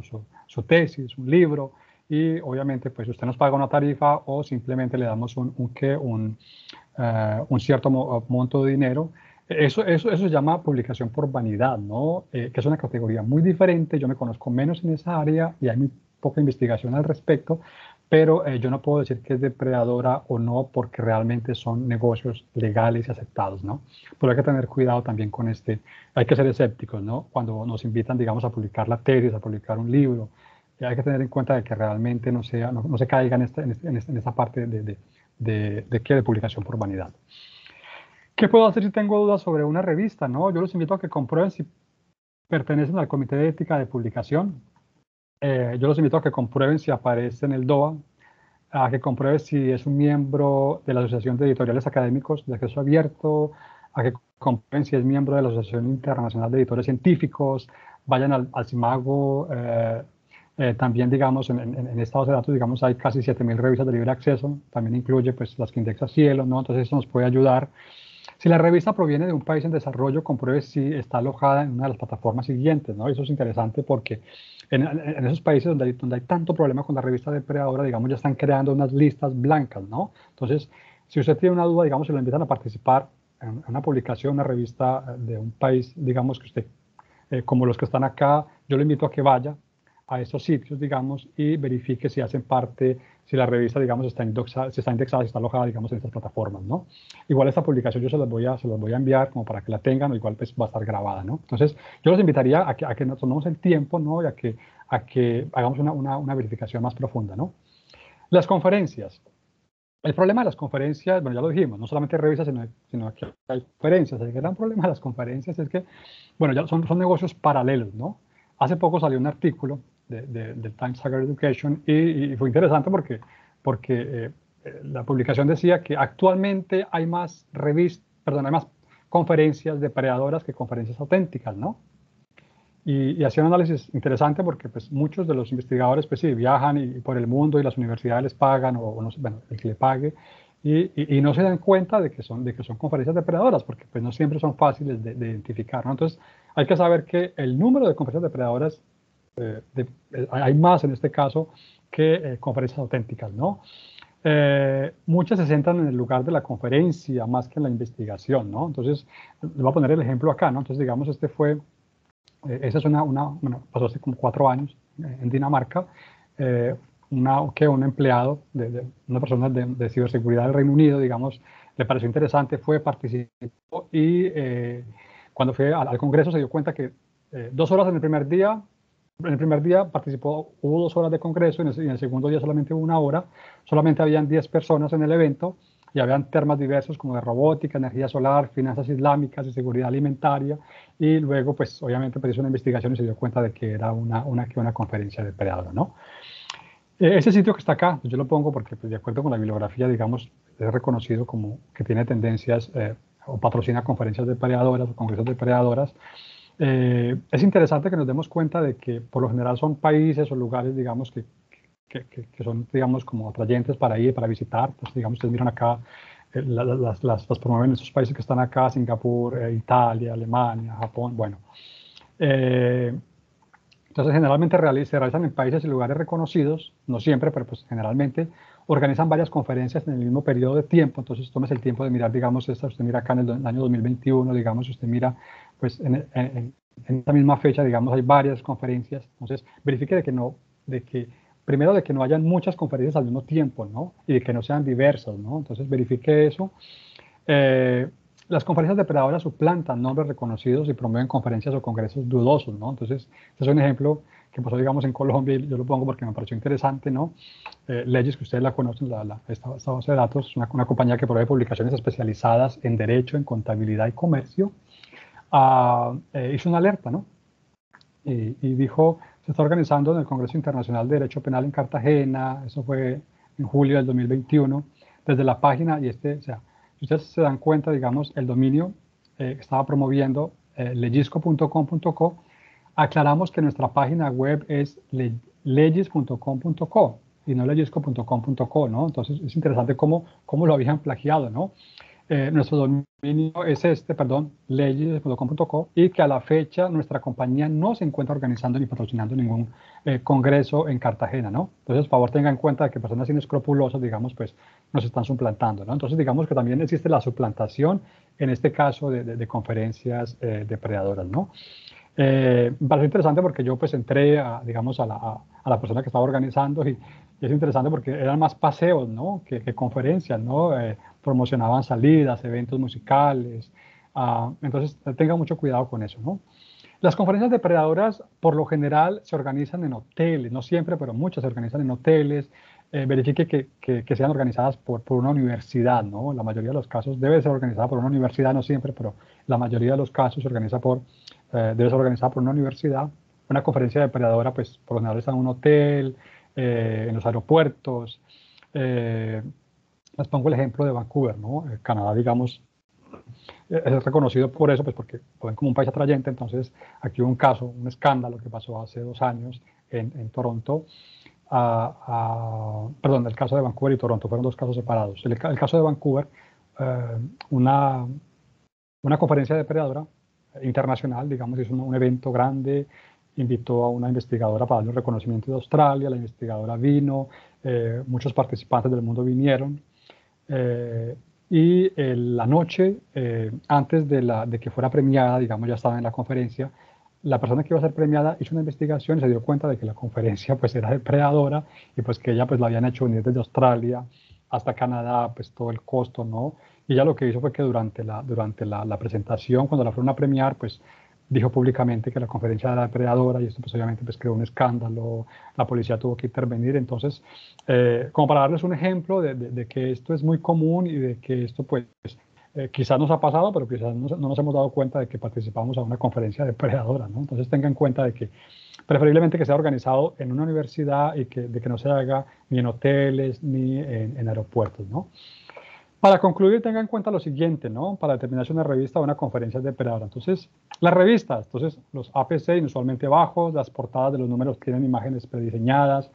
su tesis, un libro, y obviamente pues usted nos paga una tarifa o simplemente le damos un cierto monto de dinero. Eso se llama publicación por vanidad, ¿no? Que es una categoría muy diferente. Yo me conozco menos en esa área y hay muy poca investigación al respecto, pero yo no puedo decir que es depredadora o no porque realmente son negocios legales y aceptados, ¿no? Pero hay que tener cuidado también con hay que ser escépticos, ¿no? Cuando nos invitan, digamos, a publicar la tesis, a publicar un libro, hay que tener en cuenta de que realmente no se caiga en esta parte de publicación por vanidad. ¿Qué puedo hacer si tengo dudas sobre una revista? ¿No? Yo los invito a que comprueben si pertenecen al Comité de Ética de Publicación. Yo los invito a que comprueben si aparece en el DOA, a que comprueben si es un miembro de la Asociación de Editoriales Académicos de Acceso Abierto, a que comprueben si es miembro de la Asociación Internacional de Editores Científicos, vayan al CIMAGO. También, digamos, en esta base de datos, digamos, hay casi 7.000 revistas de libre acceso, también incluye pues las que indexa Cielo, ¿no? Entonces eso nos puede ayudar. Si la revista proviene de un país en desarrollo, compruebe si está alojada en una de las plataformas siguientes, ¿no? Eso es interesante porque en esos países donde hay tanto problema con la revista depredadora, digamos, ya están creando unas listas blancas, ¿no? Entonces, si usted tiene una duda, digamos, si lo invitan a participar en una publicación, una revista de un país, digamos, que usted, como los que están acá, yo lo invito a que vaya a esos sitios, digamos, y verifique si hacen parte, si la revista, digamos, está indexada, si está alojada, digamos, en estas plataformas, ¿no? Igual esta publicación yo se las voy a enviar como para que la tengan, o igual pues va a estar grabada, ¿no? Entonces, yo los invitaría a que nos tomemos el tiempo, ¿no? Y a que hagamos una verificación más profunda, ¿no? Las conferencias. El problema de las conferencias, bueno, ya lo dijimos, no solamente hay revistas, sino que hay conferencias. El gran problema de las conferencias es que, bueno, ya son negocios paralelos, ¿no? Hace poco salió un artículo del Times Higher Education y fue interesante porque la publicación decía que actualmente hay más hay más conferencias depredadoras que conferencias auténticas, ¿no? Y hacía un análisis interesante porque pues, muchos de los investigadores pues, sí, viajan por el mundo y las universidades les pagan, o no sé, bueno, el que le pague, y no se dan cuenta de que son conferencias depredadoras, porque pues, no siempre son fáciles de identificar, ¿no? Entonces, hay que saber que el número de conferencias depredadoras, hay más en este caso que conferencias auténticas, ¿no? Muchas se centran en el lugar de la conferencia más que en la investigación, ¿no? Entonces, les voy a poner el ejemplo acá, ¿no? Entonces, digamos, esa es bueno, pasó hace como 4 años en Dinamarca, un empleado, una persona de ciberseguridad del Reino Unido, digamos, le pareció interesante, participó y cuando fue al Congreso se dio cuenta que 2 horas en el primer día participó, hubo 2 horas de Congreso, y en el segundo día solamente hubo 1 hora, solamente habían 10 personas en el evento, y habían temas diversos como de robótica, energía solar, finanzas islámicas y seguridad alimentaria, y luego, pues, obviamente, pues, hizo una investigación y se dio cuenta de que era una conferencia de depredador, ¿no? Ese sitio que está acá, pues, yo lo pongo porque, pues, de acuerdo con la bibliografía, digamos, es reconocido como que tiene tendencias o patrocina conferencias depredadoras o congresos depredadoras. Es interesante que nos demos cuenta de que, por lo general, son países o lugares, digamos, que son, digamos, como atrayentes para ir, para visitar. Pues, digamos, ustedes miran acá, las promueven estos países que están acá: Singapur, Italia, Alemania, Japón, bueno. Entonces, generalmente se realizan en países y lugares reconocidos, no siempre, pero pues generalmente organizan varias conferencias en el mismo periodo de tiempo. Entonces, tómese el tiempo de mirar, digamos, usted mira acá en el año 2021, digamos, usted mira, pues en esta misma fecha, digamos, hay varias conferencias. Entonces, verifique primero de que no hayan muchas conferencias al mismo tiempo, ¿no? Y de que no sean diversas, ¿no? Entonces, verifique eso. las conferencias depredadoras suplantan nombres reconocidos y promueven conferencias o congresos dudosos, ¿no? Entonces, este es un ejemplo que pasó, digamos, en Colombia, y yo lo pongo porque me pareció interesante, ¿no? Legis, que ustedes la conocen, esta base de datos, una compañía que provee publicaciones especializadas en derecho, en contabilidad y comercio, hizo una alerta, ¿no? Y dijo, se está organizando en el Congreso Internacional de Derecho Penal en Cartagena, eso fue en julio del 2021, desde la página, y o sea, si ustedes se dan cuenta, digamos, el dominio que estaba promoviendo, legisco.com.co, aclaramos que nuestra página web es legis.com.co y no legisco.com.co, ¿no? Entonces es interesante cómo lo habían plagiado, ¿no? Nuestro dominio es legis.com.co, y que a la fecha nuestra compañía no se encuentra organizando ni patrocinando ningún congreso en Cartagena, ¿no? Entonces, por favor, tengan en cuenta que personas inescrupulosas, digamos, pues nos están suplantando, ¿no? Entonces, digamos que también existe la suplantación, en este caso, de conferencias depredadoras, ¿no? Me pareció interesante porque yo pues entré digamos, a la persona que estaba organizando, y es interesante porque eran más paseos, ¿no? que conferencias, ¿no? Promocionaban salidas, eventos musicales. Entonces tengan mucho cuidado con eso, ¿no? Las conferencias depredadoras por lo general se organizan en hoteles, no siempre, pero muchas se organizan en hoteles. Verifique que sean organizadas por una universidad, ¿no? La mayoría de los casos debe ser organizada por una universidad, no siempre, pero la mayoría de los casos se organiza debe ser organizada por una universidad. Una conferencia depredadora, pues por lo general está en un hotel, en los aeropuertos. Les pongo el ejemplo de Vancouver, ¿no? Canadá, digamos, es reconocido por eso, pues porque lo ven como un país atrayente. Entonces, aquí hubo un caso, un escándalo que pasó hace 2 años en Toronto. Perdón, el caso de Vancouver y Toronto fueron 2 casos separados. El caso de Vancouver, una conferencia depredadora internacional, digamos, hizo un evento grande, invitó a una investigadora para darle un reconocimiento de Australia, la investigadora vino, muchos participantes del mundo vinieron, y la noche antes de que fuera premiada, digamos, ya estaba en la conferencia, la persona que iba a ser premiada hizo una investigación y se dio cuenta de que la conferencia pues era depredadora, y pues que ella pues la habían hecho venir desde Australia hasta Canadá, pues todo el costo, ¿no? Y ella lo que hizo fue que durante la presentación, cuando la fueron a premiar, pues dijo públicamente que la conferencia era depredadora, y esto pues obviamente pues creó un escándalo, la policía tuvo que intervenir. Entonces, como para darles un ejemplo de que esto es muy común, y de que esto pues quizás nos ha pasado, pero quizás no nos hemos dado cuenta de que participamos a una conferencia depredadora, ¿no? Entonces tengan en cuenta de que preferiblemente que sea organizado en una universidad, y de que no se haga ni en hoteles ni en aeropuertos, ¿no? Para concluir, tengan en cuenta lo siguiente, ¿no? Para determinar si una revista o una conferencia es depredadora. Entonces, las revistas, los APC inusualmente bajos, las portadas de los números tienen imágenes prediseñadas,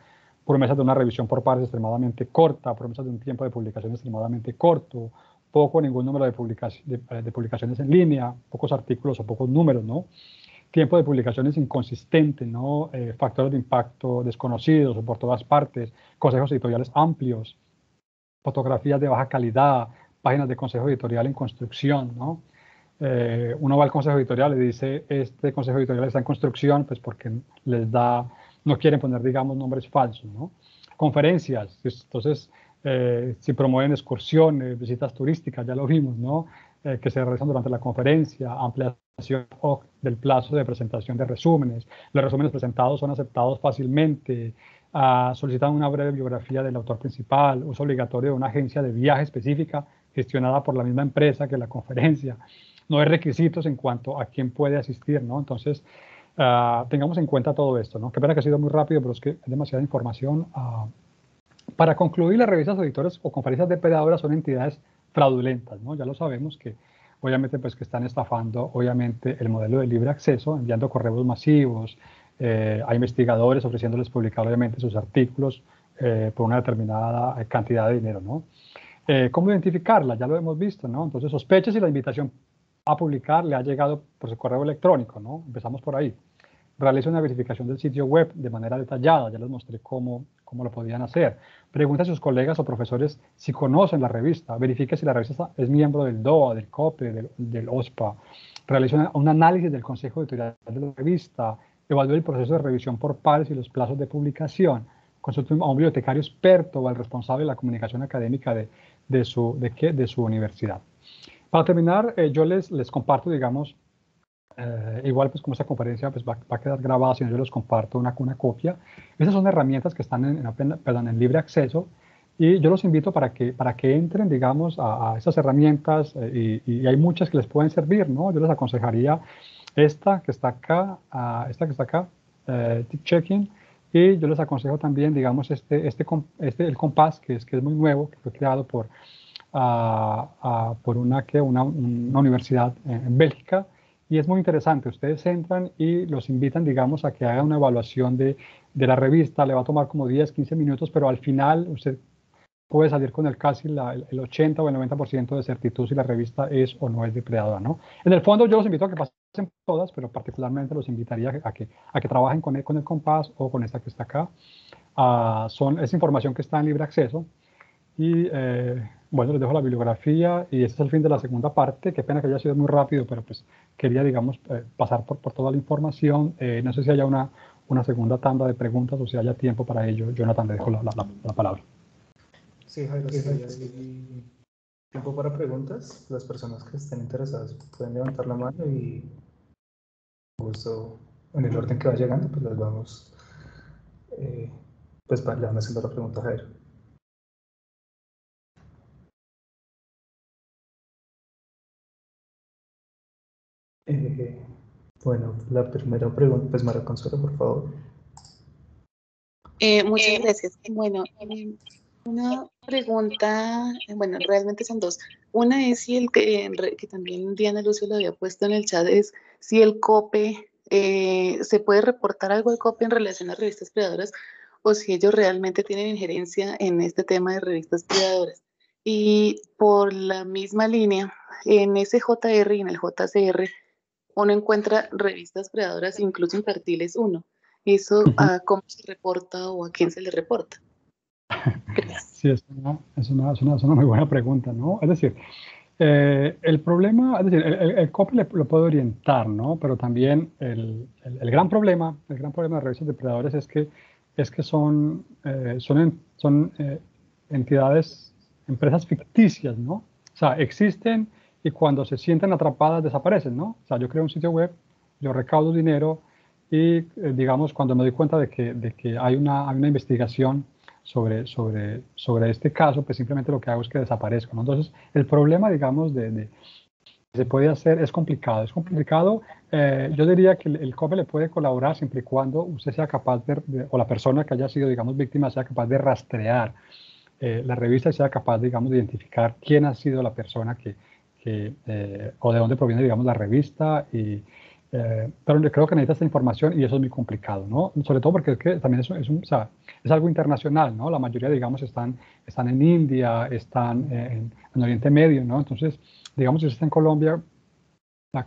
promesas de una revisión por pares extremadamente corta, promesas de un tiempo de publicación extremadamente corto, poco o ningún número de publicaciones en línea, pocos artículos o pocos números, ¿no? Tiempo de publicaciones inconsistente, ¿no? Factores de impacto desconocidos o por todas partes, consejos editoriales amplios, fotografías de baja calidad, páginas de consejo editorial en construcción, ¿no? Uno va al consejo editorial y dice, este consejo editorial está en construcción, pues porque no quieren poner, digamos, nombres falsos, ¿no? Conferencias, entonces, si promueven excursiones, visitas turísticas, ya lo vimos, ¿no? Que se realizan durante la conferencia, ampliación del plazo de presentación de resúmenes. Los resúmenes presentados son aceptados fácilmente. Solicitan una breve biografía del autor principal, uso obligatorio de una agencia de viaje específica gestionada por la misma empresa que la conferencia. No hay requisitos en cuanto a quién puede asistir, ¿no? Entonces, tengamos en cuenta todo esto, ¿no? Qué pena que ha sido muy rápido, pero es que es demasiada información. Para concluir, las revistas, editores o conferencias depredadoras son entidades fraudulentas, ¿no? Ya lo sabemos, que obviamente pues que están estafando obviamente el modelo de libre acceso, enviando correos masivos a investigadores, ofreciéndoles publicar obviamente sus artículos por una determinada cantidad de dinero, ¿no? ¿Cómo identificarla? Ya lo hemos visto, ¿no? Entonces, sospeche si la invitación a publicar le ha llegado por su correo electrónico, ¿no? Empezamos por ahí. Realice una verificación del sitio web de manera detallada, ya les mostré cómo lo podían hacer. Pregunte a sus colegas o profesores si conocen la revista, verifique si la revista es miembro del DOA, del COPE, del OSPA. Realice un análisis del consejo editorial de la revista, evalúe el proceso de revisión por pares y los plazos de publicación. Consulte a un bibliotecario experto o al responsable de la comunicación académica de su universidad. Para terminar, yo les comparto, digamos, igual pues como esta conferencia pues va a quedar grabada, si no yo les comparto una copia. Esas son herramientas que están en libre acceso, y yo los invito para que entren, digamos, a esas herramientas, y hay muchas que les pueden servir, ¿no? Yo les aconsejaría esta que está acá, Tip Checking, y yo les aconsejo también, digamos, el Compass, que es muy nuevo, que fue creado por una universidad en Bélgica, y es muy interesante. Ustedes entran y los invitan, digamos, a que hagan una evaluación de la revista. Le va a tomar como 10, 15 minutos, pero al final usted puede salir con casi el 80 o el 90% de certitud si la revista es o no es depredadora, ¿no? En el fondo yo los invito a que pasen todas, pero particularmente los invitaría a que trabajen con el Compass o con esta que está acá. Es información que está en libre acceso. Y bueno, les dejo la bibliografía, y este es el fin de la segunda parte. Qué pena que haya sido muy rápido, pero pues quería, digamos, pasar por toda la información. No sé si haya una segunda tanda de preguntas o si haya tiempo para ello. Jonathan, le dejo la palabra. Sí, Jairo, si hay tiempo para preguntas, las personas que estén interesadas pueden levantar la mano y justo en el orden que va llegando, pues las vamos, pues le van haciendo la pregunta a Jairo. Bueno, la primera pregunta, pues María Consuelo, por favor. Muchas gracias. Bueno, una pregunta, bueno, realmente son dos. Una es si que también Diana Lucio lo había puesto en el chat, es si el COPE, se puede reportar algo al COPE en relación a revistas predadoras, o si ellos realmente tienen injerencia en este tema de revistas predadoras. Y por la misma línea, en SJR y en el JCR, uno encuentra revistas predadoras, incluso infantiles 1. ¿Eso a cómo se reporta o a quién se le reporta? Sí, es una muy buena pregunta, ¿no? Es decir, el problema, es decir, el COPE lo puede orientar, ¿no? Pero también el gran problema de revistas depredadores es que son entidades, empresas ficticias, ¿no? O sea, existen y cuando se sienten atrapadas desaparecen, ¿no? O sea, yo creo un sitio web, yo recaudo dinero y, digamos, cuando me doy cuenta de que hay una investigación sobre este caso, pues simplemente lo que hago es que desaparezco, ¿no? Entonces, el problema, digamos, que se puede hacer es complicado. Es complicado. Yo diría que el COPE le puede colaborar siempre y cuando usted sea capaz o la persona que haya sido, digamos, víctima sea capaz de rastrear la revista y sea capaz, digamos, de identificar quién ha sido la persona o de dónde proviene, digamos, la revista. Pero yo creo que necesita esta información y eso es muy complicado, ¿no? Sobre todo porque es que también o sea, es algo internacional, ¿no? La mayoría, digamos, están en India, están en Oriente Medio, ¿no? Entonces, digamos, si usted está en Colombia,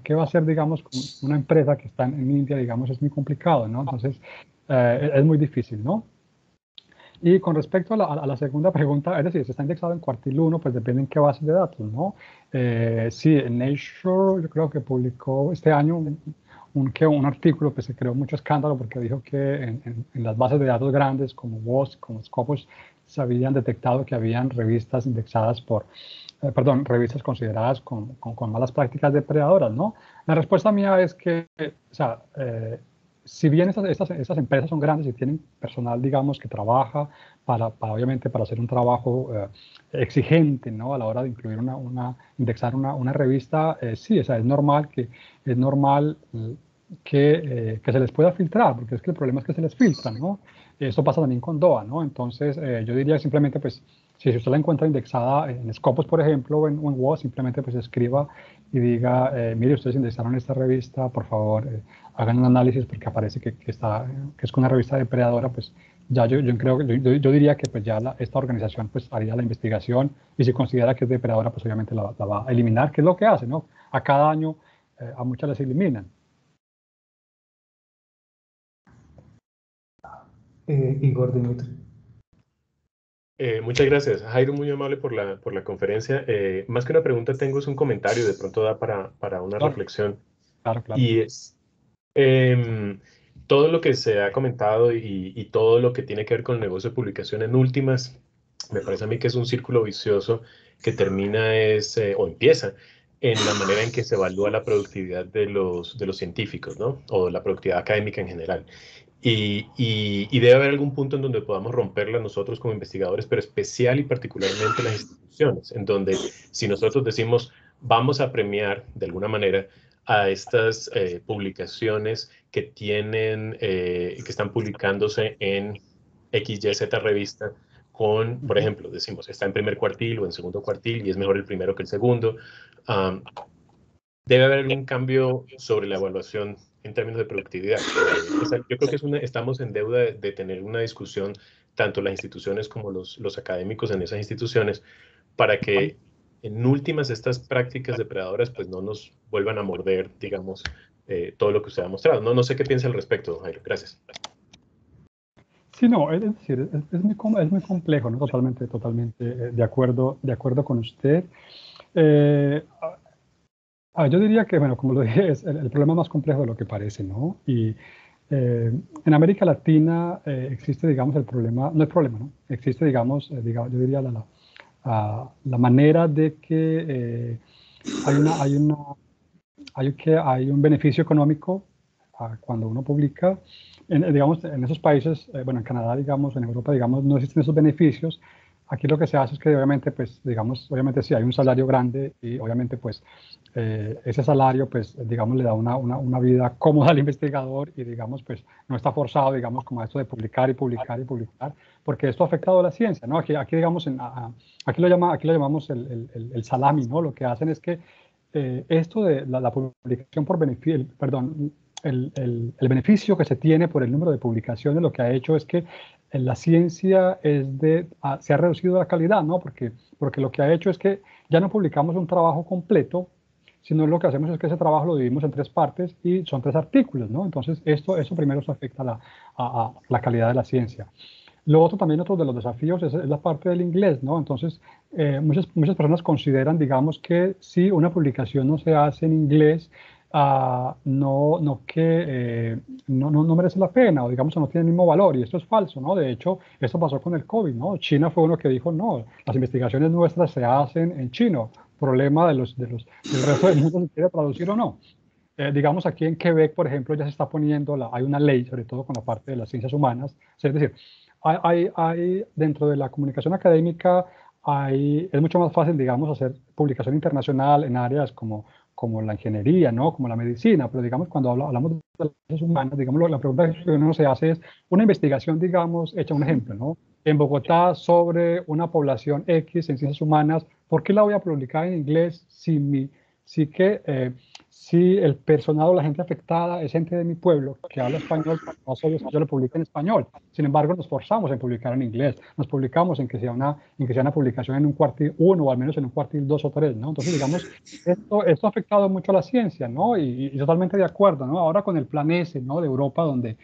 ¿qué va a hacer, digamos, con una empresa que está en India, digamos? Es muy complicado, ¿no? Entonces, es muy difícil, ¿no? Y con respecto a la segunda pregunta, es decir, si está indexado en cuartil 1, pues depende en qué base de datos, ¿no? Sí, en Nature yo creo que publicó este año un artículo que se creó mucho escándalo porque dijo que en las bases de datos grandes como WASP, como Scopus, se habían detectado que habían revistas indexadas revistas consideradas con malas prácticas depredadoras, ¿no? La respuesta mía es que, o sea, si bien estas empresas son grandes y tienen personal, digamos, que trabaja obviamente para hacer un trabajo exigente, ¿no? A la hora de incluir indexar una revista, sí, o sea, es normal que se les pueda filtrar, porque es que el problema es que se les filtran, ¿no? Esto pasa también con DOA, ¿no? Entonces, yo diría simplemente, pues, si usted la encuentra indexada en Scopus, por ejemplo, o en WOS, simplemente pues escriba y diga, mire, ustedes indexaron esta revista, por favor, hagan un análisis porque aparece que es una revista depredadora, pues ya yo diría que pues ya esta organización pues haría la investigación y si considera que es depredadora, pues obviamente la va a eliminar, que es lo que hace, ¿no? A cada año a muchas las eliminan. Igor Dimitri. Muchas gracias, Jairo, muy amable por la conferencia. Más que una pregunta, tengo es un comentario, de pronto da para una reflexión. Claro. Y es todo lo que se ha comentado y todo lo que tiene que ver con el negocio de publicación en últimas, me parece a mí que es un círculo vicioso que termina o empieza en la manera en que se evalúa la productividad de los científicos, ¿no? O la productividad académica en general. Y debe haber algún punto en donde podamos romperla nosotros como investigadores, pero especial y particularmente las instituciones, en donde si nosotros decimos vamos a premiar de alguna manera a estas publicaciones que tienen, que están publicándose en XYZ revista, con, por ejemplo, decimos, está en primer cuartil o en segundo cuartil y es mejor el primero que el segundo. Debe haber un cambio sobre la evaluación en términos de productividad. Yo creo que estamos en deuda de tener una discusión, tanto las instituciones como los académicos en esas instituciones, para que en últimas estas prácticas depredadoras pues no nos vuelvan a morder, digamos, todo lo que usted ha mostrado. No sé qué piensa al respecto, don Jairo. Gracias. Sí, no, es decir, es muy complejo, ¿no? Totalmente de acuerdo con usted. Yo diría que, bueno, como lo dije, es el problema más complejo de lo que parece, ¿no? Y en América Latina existe, digamos, el problema, no el problema, ¿no? Existe, digamos, yo diría la manera de que hay un beneficio económico cuando uno publica. Digamos, en esos países, bueno, en Canadá, digamos, en Europa, digamos, no existen esos beneficios. Aquí lo que se hace es que obviamente, pues, digamos, obviamente sí hay un salario grande y obviamente, pues, ese salario, pues, digamos, le da una vida cómoda al investigador y, digamos, pues, no está forzado, digamos, como a esto de publicar y publicar y publicar, porque esto ha afectado a la ciencia, ¿no? Aquí digamos, aquí lo llamamos el salami, ¿no? Lo que hacen es que esto de la publicación por beneficio, perdón, el beneficio que se tiene por el número de publicaciones lo que ha hecho es que la ciencia se ha reducido la calidad, ¿no? Porque lo que ha hecho es que ya no publicamos un trabajo completo, sino lo que hacemos es que ese trabajo lo dividimos en 3 partes y son 3 artículos, ¿no? Entonces, eso primero se afecta a la calidad de la ciencia. Lo otro también, otro de los desafíos es la parte del inglés, ¿no? Entonces, muchas personas consideran, digamos, que si una publicación no se hace en inglés, no merece la pena, o digamos, no tiene el mismo valor, y esto es falso, ¿no? De hecho, esto pasó con el COVID, ¿no? China fue uno que dijo, no, las investigaciones nuestras se hacen en chino, problema del resto del mundo si quiere traducir o no. Digamos, aquí en Quebec, por ejemplo, ya se está poniendo, hay una ley, sobre todo con la parte de las ciencias humanas, es decir, dentro de la comunicación académica es mucho más fácil, digamos, hacer publicación internacional en áreas como la ingeniería, ¿no? Como la medicina, pero digamos, cuando hablamos de las ciencias humanas, digamos, la pregunta que uno se hace es una investigación, digamos, hecha un ejemplo, ¿no? En Bogotá sobre una población X en ciencias humanas, ¿por qué la voy a publicar en inglés si el personal o la gente afectada es gente de mi pueblo que habla español? No solo yo lo publico en español. Sin embargo, nos forzamos en publicar en inglés. Nos publicamos en que sea una publicación en un cuartil 1 o al menos en un cuartil 2 o 3, ¿no? Entonces, digamos, esto ha afectado mucho a la ciencia, ¿no? Y totalmente de acuerdo, ¿no? Ahora con el plan S, ¿no? De Europa, donde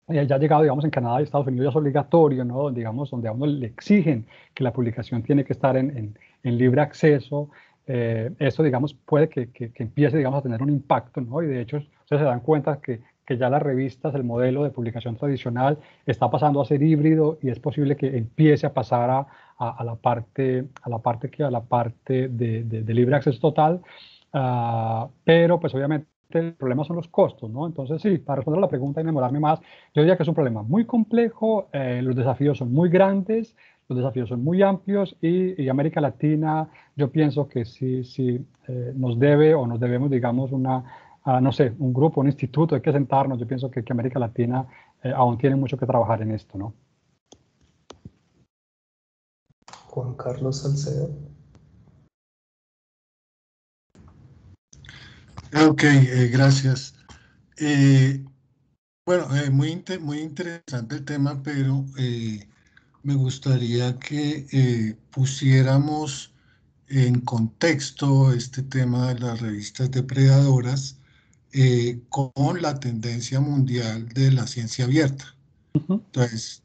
ya ha llegado, digamos, en Canadá y Estados Unidos ya es obligatorio, ¿no? Digamos, donde a uno le exigen que la publicación tiene que estar en libre acceso. Eso, digamos, puede que empiece, digamos, a tener un impacto, ¿no? Y de hecho, ustedes se dan cuenta que ya las revistas, el modelo de publicación tradicional está pasando a ser híbrido y es posible que empiece a pasar a la parte de libre acceso total. Pero, pues, obviamente, el problema son los costos, ¿no? Entonces, sí, para responder a la pregunta y demorarme más, yo diría que es un problema muy complejo, los desafíos son muy grandes, los desafíos son muy amplios y América Latina, yo pienso que sí nos debe o nos debemos, digamos, no sé, un grupo, un instituto, hay que sentarnos. Yo pienso que América Latina aún tiene mucho que trabajar en esto, ¿no? Juan Carlos Salcedo. Ok, gracias. Bueno, muy interesante el tema, pero me gustaría que pusiéramos en contexto este tema de las revistas depredadoras con la tendencia mundial de la ciencia abierta. Entonces,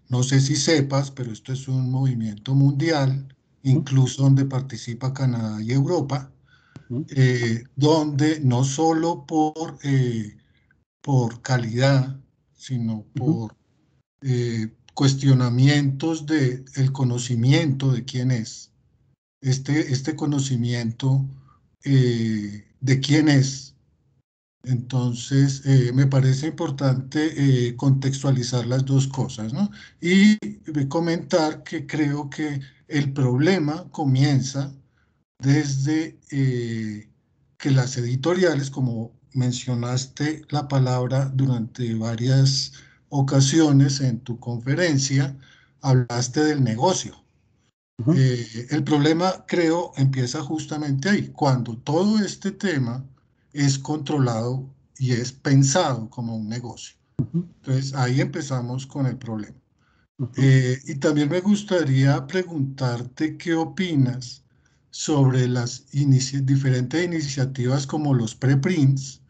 no sé si sepas, pero esto es un movimiento mundial, incluso donde participa Canadá y Europa, donde no solo por calidad, sino por cuestionamientos del conocimiento de quién es, este conocimiento de quién es. Entonces, me parece importante contextualizar las dos cosas, ¿no? Y comentar que creo que el problema comienza desde que las editoriales, como mencionaste la palabra durante varias ocasiones en tu conferencia, hablaste del negocio. El problema, creo, empieza justamente ahí, cuando todo este tema es controlado y es pensado como un negocio. Entonces, ahí empezamos con el problema. Y también me gustaría preguntarte qué opinas sobre las diferentes iniciativas como los preprints,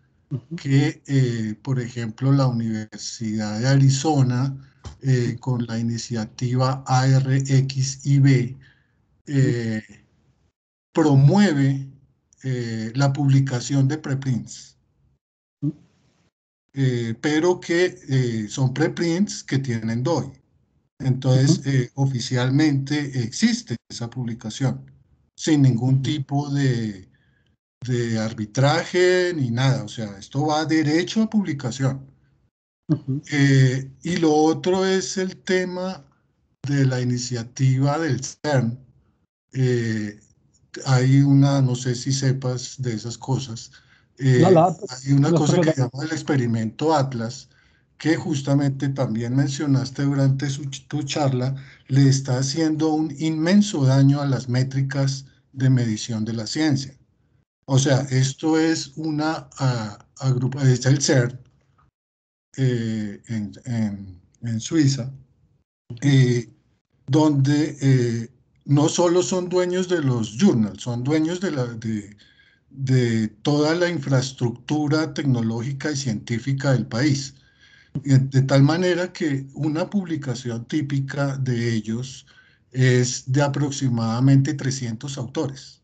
que, por ejemplo, la Universidad de Arizona, con la iniciativa ARXIB, promueve la publicación de preprints, pero que son preprints que tienen DOI. Entonces, oficialmente existe esa publicación, sin ningún tipo de arbitraje ni nada. O sea, esto va derecho a publicación. Y lo otro es el tema de la iniciativa del CERN. Hay una, no sé si sepas de esas cosas, hay una cosa que se llama el experimento Atlas, que justamente también mencionaste durante tu charla, le está haciendo un inmenso daño a las métricas de medición de la ciencia. O sea, esto es una agrupación, es el CERN en Suiza, donde no solo son dueños de los journals, son dueños de toda la infraestructura tecnológica y científica del país. De tal manera que una publicación típica de ellos es de aproximadamente 300 autores.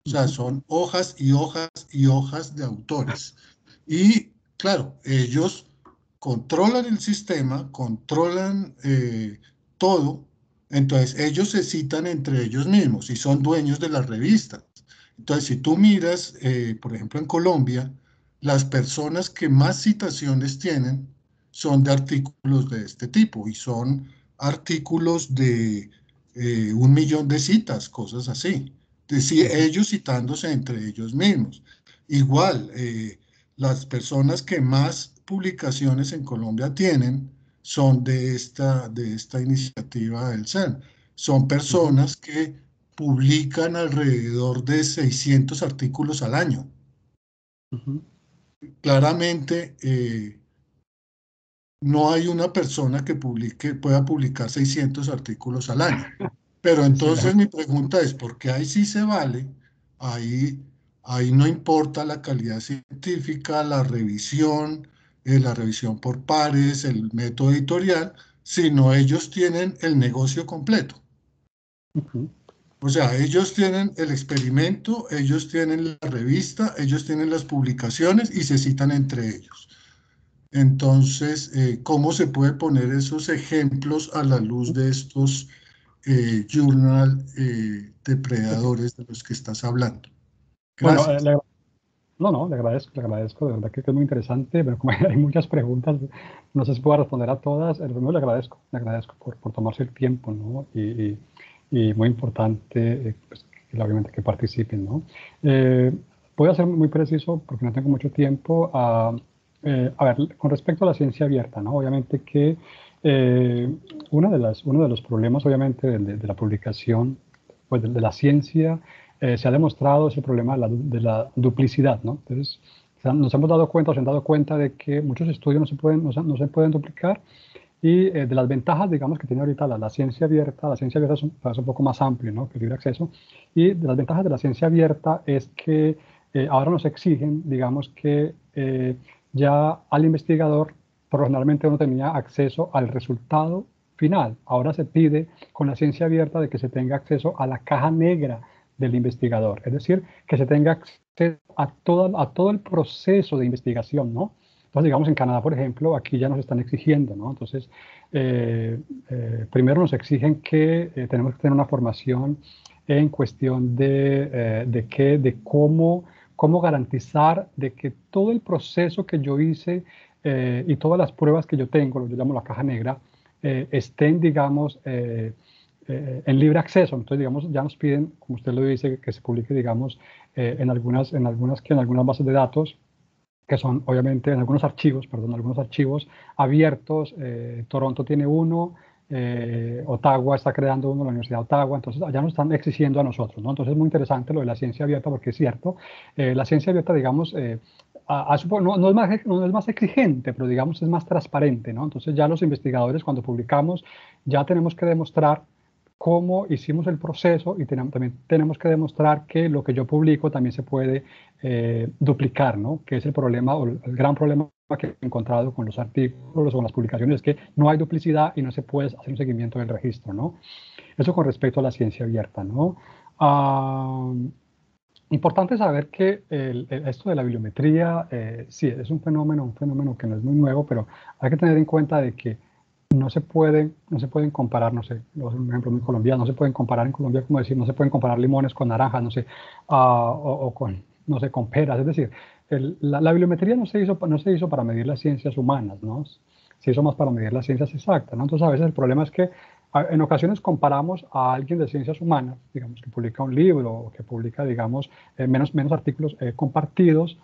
O sea, son hojas y hojas y hojas de autores. Y claro, ellos controlan el sistema, controlan todo, entonces ellos se citan entre ellos mismos y son dueños de las revistas. Entonces, si tú miras, por ejemplo, en Colombia, las personas que más citaciones tienen son de artículos de este tipo y son artículos de 1 millón de citas, cosas así. Es decir, ellos citándose entre ellos mismos. Igual, las personas que más publicaciones en Colombia tienen son de esta iniciativa del CERN. Son personas que publican alrededor de 600 artículos al año. Claramente, no hay una persona que pueda publicar 600 artículos al año. Pero entonces mi pregunta es, ¿por qué ahí sí se vale? Ahí no importa la calidad científica, la revisión por pares, el método editorial, sino ellos tienen el negocio completo. O sea, ellos tienen el experimento, ellos tienen la revista, ellos tienen las publicaciones y se citan entre ellos. Entonces, ¿cómo se puede poner esos ejemplos a la luz de estos journal depredadores de los que estás hablando? Gracias. Bueno, le agradezco, de verdad que es muy interesante, pero como hay muchas preguntas, no sé si puedo responder a todas. Primero le agradezco por tomarse el tiempo, ¿no? Y muy importante, pues, obviamente, que participen, ¿no? Voy a ser muy preciso porque no tengo mucho tiempo. A ver, con respecto a la ciencia abierta, ¿no? Obviamente que uno de los problemas, obviamente, de la publicación, pues, de la ciencia, se ha demostrado ese problema de la duplicidad, ¿no? Entonces, nos hemos dado cuenta, o se han dado cuenta de que muchos estudios no se pueden duplicar, y de las ventajas, digamos, que tiene ahorita la ciencia abierta es un poco más amplio, ¿no?, que el libre acceso, y de las ventajas de la ciencia abierta es que ahora nos exigen, digamos, que ya al investigador, profesionalmente uno tenía acceso al resultado final. Ahora se pide con la ciencia abierta de que se tenga acceso a la caja negra del investigador, es decir, que se tenga acceso a todo el proceso de investigación, ¿no? Entonces, digamos, en Canadá, por ejemplo, aquí ya nos están exigiendo, ¿no? Entonces, primero nos exigen que tenemos que tener una formación en cuestión de cómo garantizar de que todo el proceso que yo hice y todas las pruebas que yo tengo, lo que yo llamo la caja negra, estén, digamos, en libre acceso. Entonces, digamos, ya nos piden, como usted lo dice, que se publique, digamos, en algunas bases de datos, que son obviamente en algunos archivos abiertos. Toronto tiene uno, Ottawa está creando uno, la Universidad de Ottawa. Entonces allá nos están exigiendo a nosotros, ¿no? Entonces es muy interesante lo de la ciencia abierta, porque es cierto, la ciencia abierta, digamos, no es más exigente, pero digamos es más transparente, ¿no? Entonces ya los investigadores, cuando publicamos, ya tenemos que demostrar cómo hicimos el proceso, y también tenemos que demostrar que lo que yo publico también se puede duplicar, ¿no? Que es el problema, o el gran problema que he encontrado con los artículos o con las publicaciones, es que no hay duplicidad y no se puede hacer un seguimiento del registro, ¿no? Eso con respecto a la ciencia abierta, ¿no? Importante saber que esto de la bibliometría, sí, es un fenómeno que no es muy nuevo, pero hay que tener en cuenta de que no se pueden comparar, no sé, un ejemplo muy colombiano, no se pueden comparar en Colombia, como decir, no se pueden comparar limones con naranjas, no sé, o con, no sé, con peras. Es decir, la bibliometría no se hizo para medir las ciencias humanas, ¿no? Se hizo más para medir las ciencias exactas, ¿no? Entonces, a veces el problema es que en ocasiones comparamos a alguien de ciencias humanas, digamos, que publica un libro o que publica, digamos, menos artículos compartidos,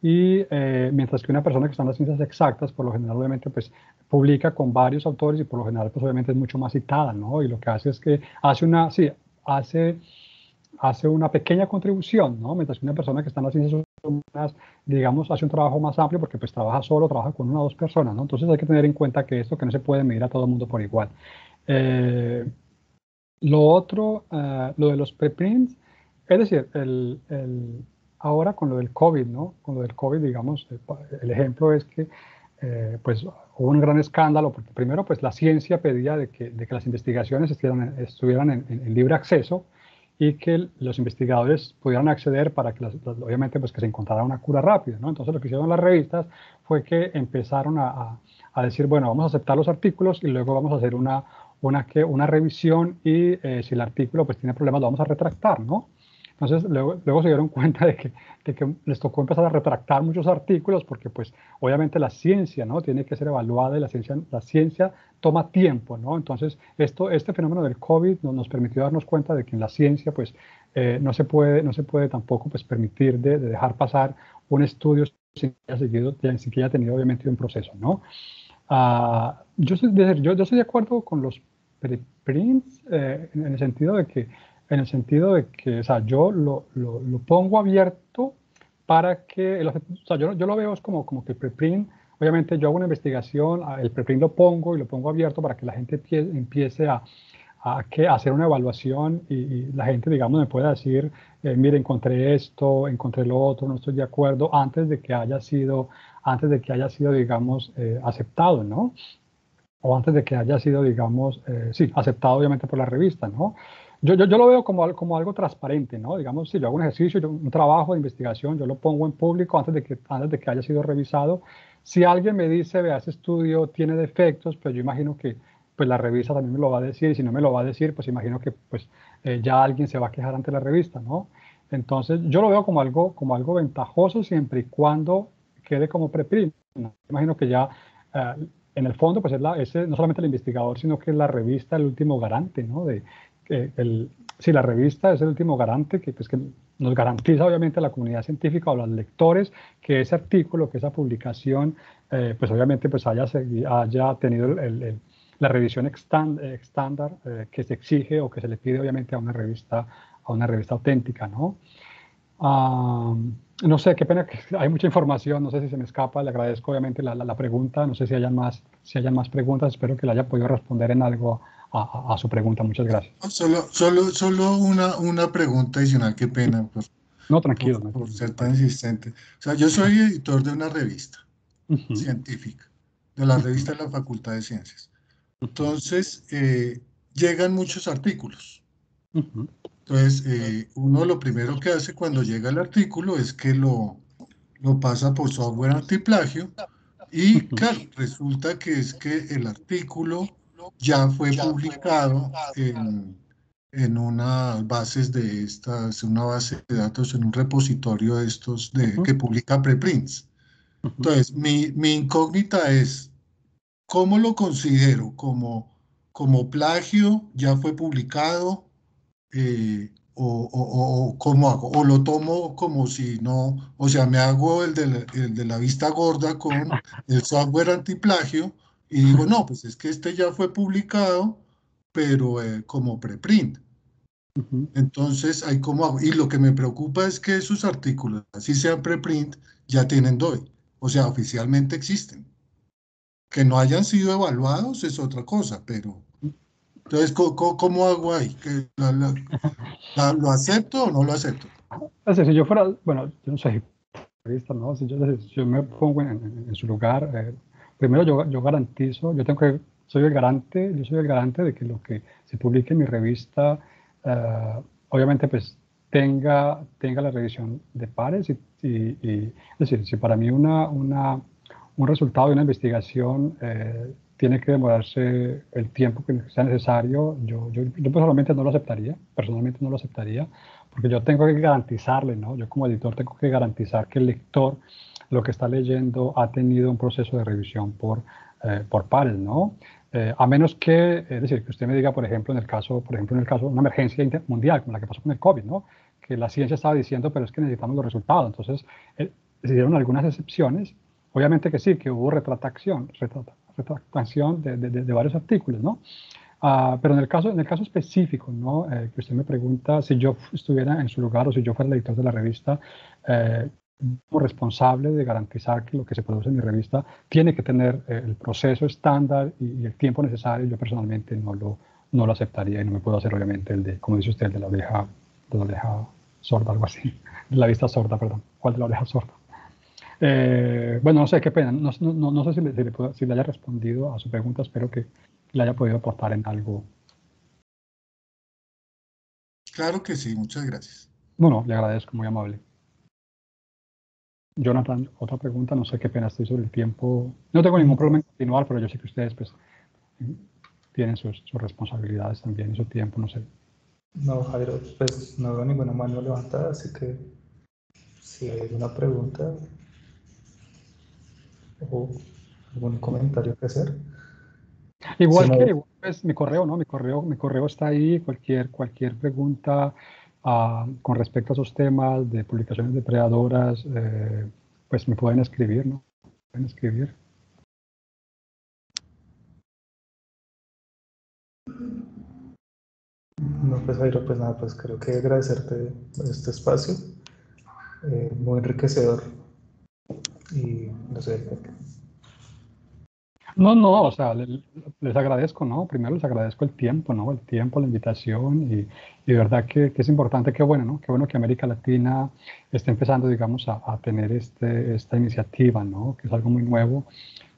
y mientras que una persona que está en las ciencias exactas, por lo general, obviamente, pues publica con varios autores y por lo general, pues obviamente es mucho más citada, ¿no? Y lo que hace es que hace una pequeña contribución, ¿no? Mientras que una persona que está en las ciencias humanas, digamos, hace un trabajo más amplio, porque pues trabaja solo, trabaja con una o dos personas, ¿no? Entonces hay que tener en cuenta que esto, que no se puede medir a todo el mundo por igual. Lo otro, lo de los preprints, es decir, ahora con lo del COVID, ¿no? Con lo del COVID, digamos, el ejemplo es que pues hubo un gran escándalo, porque primero pues la ciencia pedía de que las investigaciones estuvieran en libre acceso, y que los investigadores pudieran acceder para que obviamente pues que se encontrara una cura rápida, ¿no? Entonces lo que hicieron las revistas fue que empezaron a decir, bueno, vamos a aceptar los artículos y luego vamos a hacer una revisión, y si el artículo pues tiene problemas lo vamos a retractar, ¿no? Entonces luego se dieron cuenta de que les tocó empezar a retractar muchos artículos, porque pues obviamente la ciencia, ¿no? Tiene que ser evaluada, y la ciencia toma tiempo, ¿no? Entonces este fenómeno del COVID nos permitió darnos cuenta de que en la ciencia pues no se puede tampoco pues permitir de dejar pasar un estudio sin que haya tenido obviamente un proceso, ¿no? Yo estoy de acuerdo con los preprints en el sentido de que, o sea, yo lo pongo abierto para que, o sea, yo lo veo es como que el preprint, obviamente yo hago una investigación, el preprint lo pongo abierto para que la gente empiece a hacer una evaluación, y la gente, digamos, me pueda decir, mire, encontré esto, encontré lo otro, no estoy de acuerdo, antes de que haya sido, digamos, aceptado, ¿no? O antes de que haya sido, digamos, sí, aceptado obviamente por la revista, ¿no? Yo lo veo como algo transparente, ¿no? Digamos, si yo hago un ejercicio, un trabajo de investigación, yo lo pongo en público antes de que haya sido revisado. Si alguien me dice, vea, ese estudio tiene defectos, pues yo imagino que pues la revista también me lo va a decir, y si no me lo va a decir, pues imagino que pues ya alguien se va a quejar ante la revista, ¿no? Entonces yo lo veo como algo ventajoso, siempre y cuando quede como preprint, ¿no? Imagino que ya en el fondo pues es no solamente el investigador, sino que es la revista el último garante, ¿no? Sí, la revista es el último garante que nos garantiza obviamente a la comunidad científica o a los lectores que ese artículo, que esa publicación, pues obviamente pues haya tenido la revisión estándar que se exige o que se le pide obviamente a una revista auténtica, ¿no? No sé, qué pena que hay mucha información, no sé si se me escapa, le agradezco obviamente la pregunta, no sé si hayan más preguntas, espero que le haya podido responder en algo a su pregunta. Muchas gracias. Solo una pregunta adicional, qué pena No, tranquilo. por ser tan insistente. O sea, yo soy editor de una revista científica, de la revista de la Facultad de Ciencias. Entonces, llegan muchos artículos. Entonces, uno lo primero que hace cuando llega el artículo es que lo pasa por software antiplagio, y claro, resulta que el artículo ya fue publicado en en unas bases de estas, una base de datos, en un repositorio de estos que publica preprints. Entonces, mi incógnita es, ¿cómo lo considero? ¿Como plagio? ¿Ya fue publicado? O ¿cómo hago? ¿O lo tomo como si no? O sea, me hago el de la vista gorda con el software antiplagio y digo, no, pues es que este ya fue publicado, pero como preprint. Entonces, hay como hago. Y lo que me preocupa es que esos artículos, así sean preprint, ya tienen DOI. O sea, oficialmente existen. Que no hayan sido evaluados es otra cosa, pero... Entonces, ¿cómo hago ahí? ¿Lo acepto o no lo acepto? Es decir, si yo fuera, bueno, yo no soy periodista, ¿no? Si yo me pongo en su lugar, primero yo garantizo, soy el garante de que lo que se publique en mi revista, obviamente pues tenga la revisión de pares es decir, si para mí un resultado de una investigación tiene que demorarse el tiempo que sea necesario, yo personalmente no lo aceptaría, porque yo tengo que garantizarle, ¿no? Yo como editor tengo que garantizar que el lector lo que está leyendo ha tenido un proceso de revisión por pares, ¿no? A menos que, es decir, que usted me diga, por ejemplo, en el caso de una emergencia mundial, como la que pasó con el COVID, ¿no? Que la ciencia estaba diciendo, pero es que necesitamos los resultados. Entonces, se dieron algunas excepciones. Obviamente que sí, que hubo retractación de varios artículos, ¿no? Pero en el caso específico, ¿no? Que usted me pregunta si yo estuviera en su lugar o si yo fuera el editor de la revista, como responsable de garantizar que lo que se produce en mi revista tiene que tener el proceso estándar y el tiempo necesario, yo personalmente no lo aceptaría y no me puedo hacer obviamente el como dice usted, de la oreja sorda, algo así, de la vista sorda, perdón. ¿Cuál de la oreja sorda? Bueno, no sé, qué pena. No sé si le haya respondido a su pregunta. Espero que le haya podido aportar en algo. Claro que sí, muchas gracias. No, le agradezco, muy amable. Jonathan, otra pregunta. No sé qué pena, estoy sobre el tiempo. No tengo ningún problema en continuar, pero yo sé que ustedes pues, tienen sus responsabilidades también y su tiempo, no sé. No, Jairo, pues no veo ninguna mano levantada, así que si hay alguna pregunta o algún comentario que hacer. Igual pues, mi correo, ¿no? Mi correo está ahí. Cualquier pregunta con respecto a esos temas de publicaciones depredadoras, pues me pueden escribir, ¿no? Pueden escribir. No, pues Jairo, pues nada, pues creo que agradecerte este espacio, muy enriquecedor y no sé. No, o sea, les agradezco, ¿no? Primero les agradezco el tiempo, ¿no? El tiempo, la invitación y de verdad que es importante, qué bueno, ¿no? Qué bueno que América Latina esté empezando, digamos, a tener esta iniciativa, ¿no? Que es algo muy nuevo,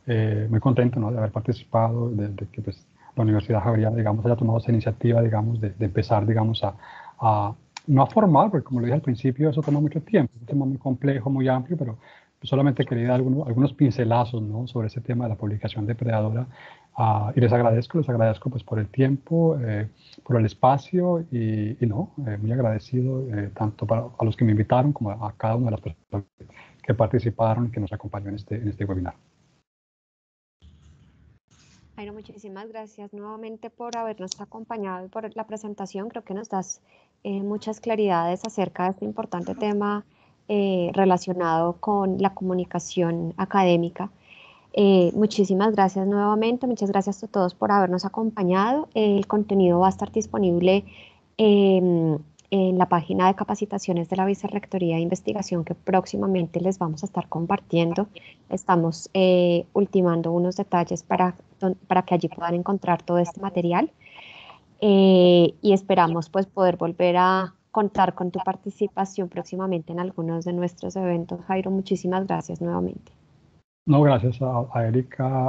muy contento, ¿no? De haber participado, de que pues la Universidad Javeriana, digamos, haya tomado esa iniciativa, digamos, de empezar, digamos, no a formar, porque como lo dije al principio, eso toma mucho tiempo, es un tema muy complejo, muy amplio, pero solamente quería dar algunos pincelazos, ¿no? Sobre ese tema de la publicación depredadora. Y les agradezco pues por el tiempo, por el espacio muy agradecido tanto a los que me invitaron como a cada una de las personas que participaron y que nos acompañó en este webinar. Jairo, muchísimas gracias nuevamente por habernos acompañado y por la presentación. Creo que nos das muchas claridades acerca de este importante tema relacionado con la comunicación académica. Muchísimas gracias nuevamente, muchas gracias a todos por habernos acompañado. El contenido va a estar disponible en la página de capacitaciones de la Vicerrectoría de Investigación que próximamente les vamos a estar compartiendo. Estamos ultimando unos detalles para que allí puedan encontrar todo este material y esperamos pues poder volver a contar con tu participación próximamente en algunos de nuestros eventos. Jairo, muchísimas gracias nuevamente. No, gracias a Erika,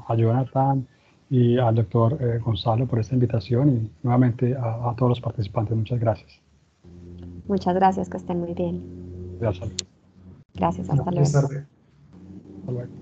a Jonathan y al doctor Gonzalo por esta invitación y nuevamente a todos los participantes. Muchas gracias. Muchas gracias, que estén muy bien. Gracias. Gracias, hasta luego. Buenas tardes. Hasta luego.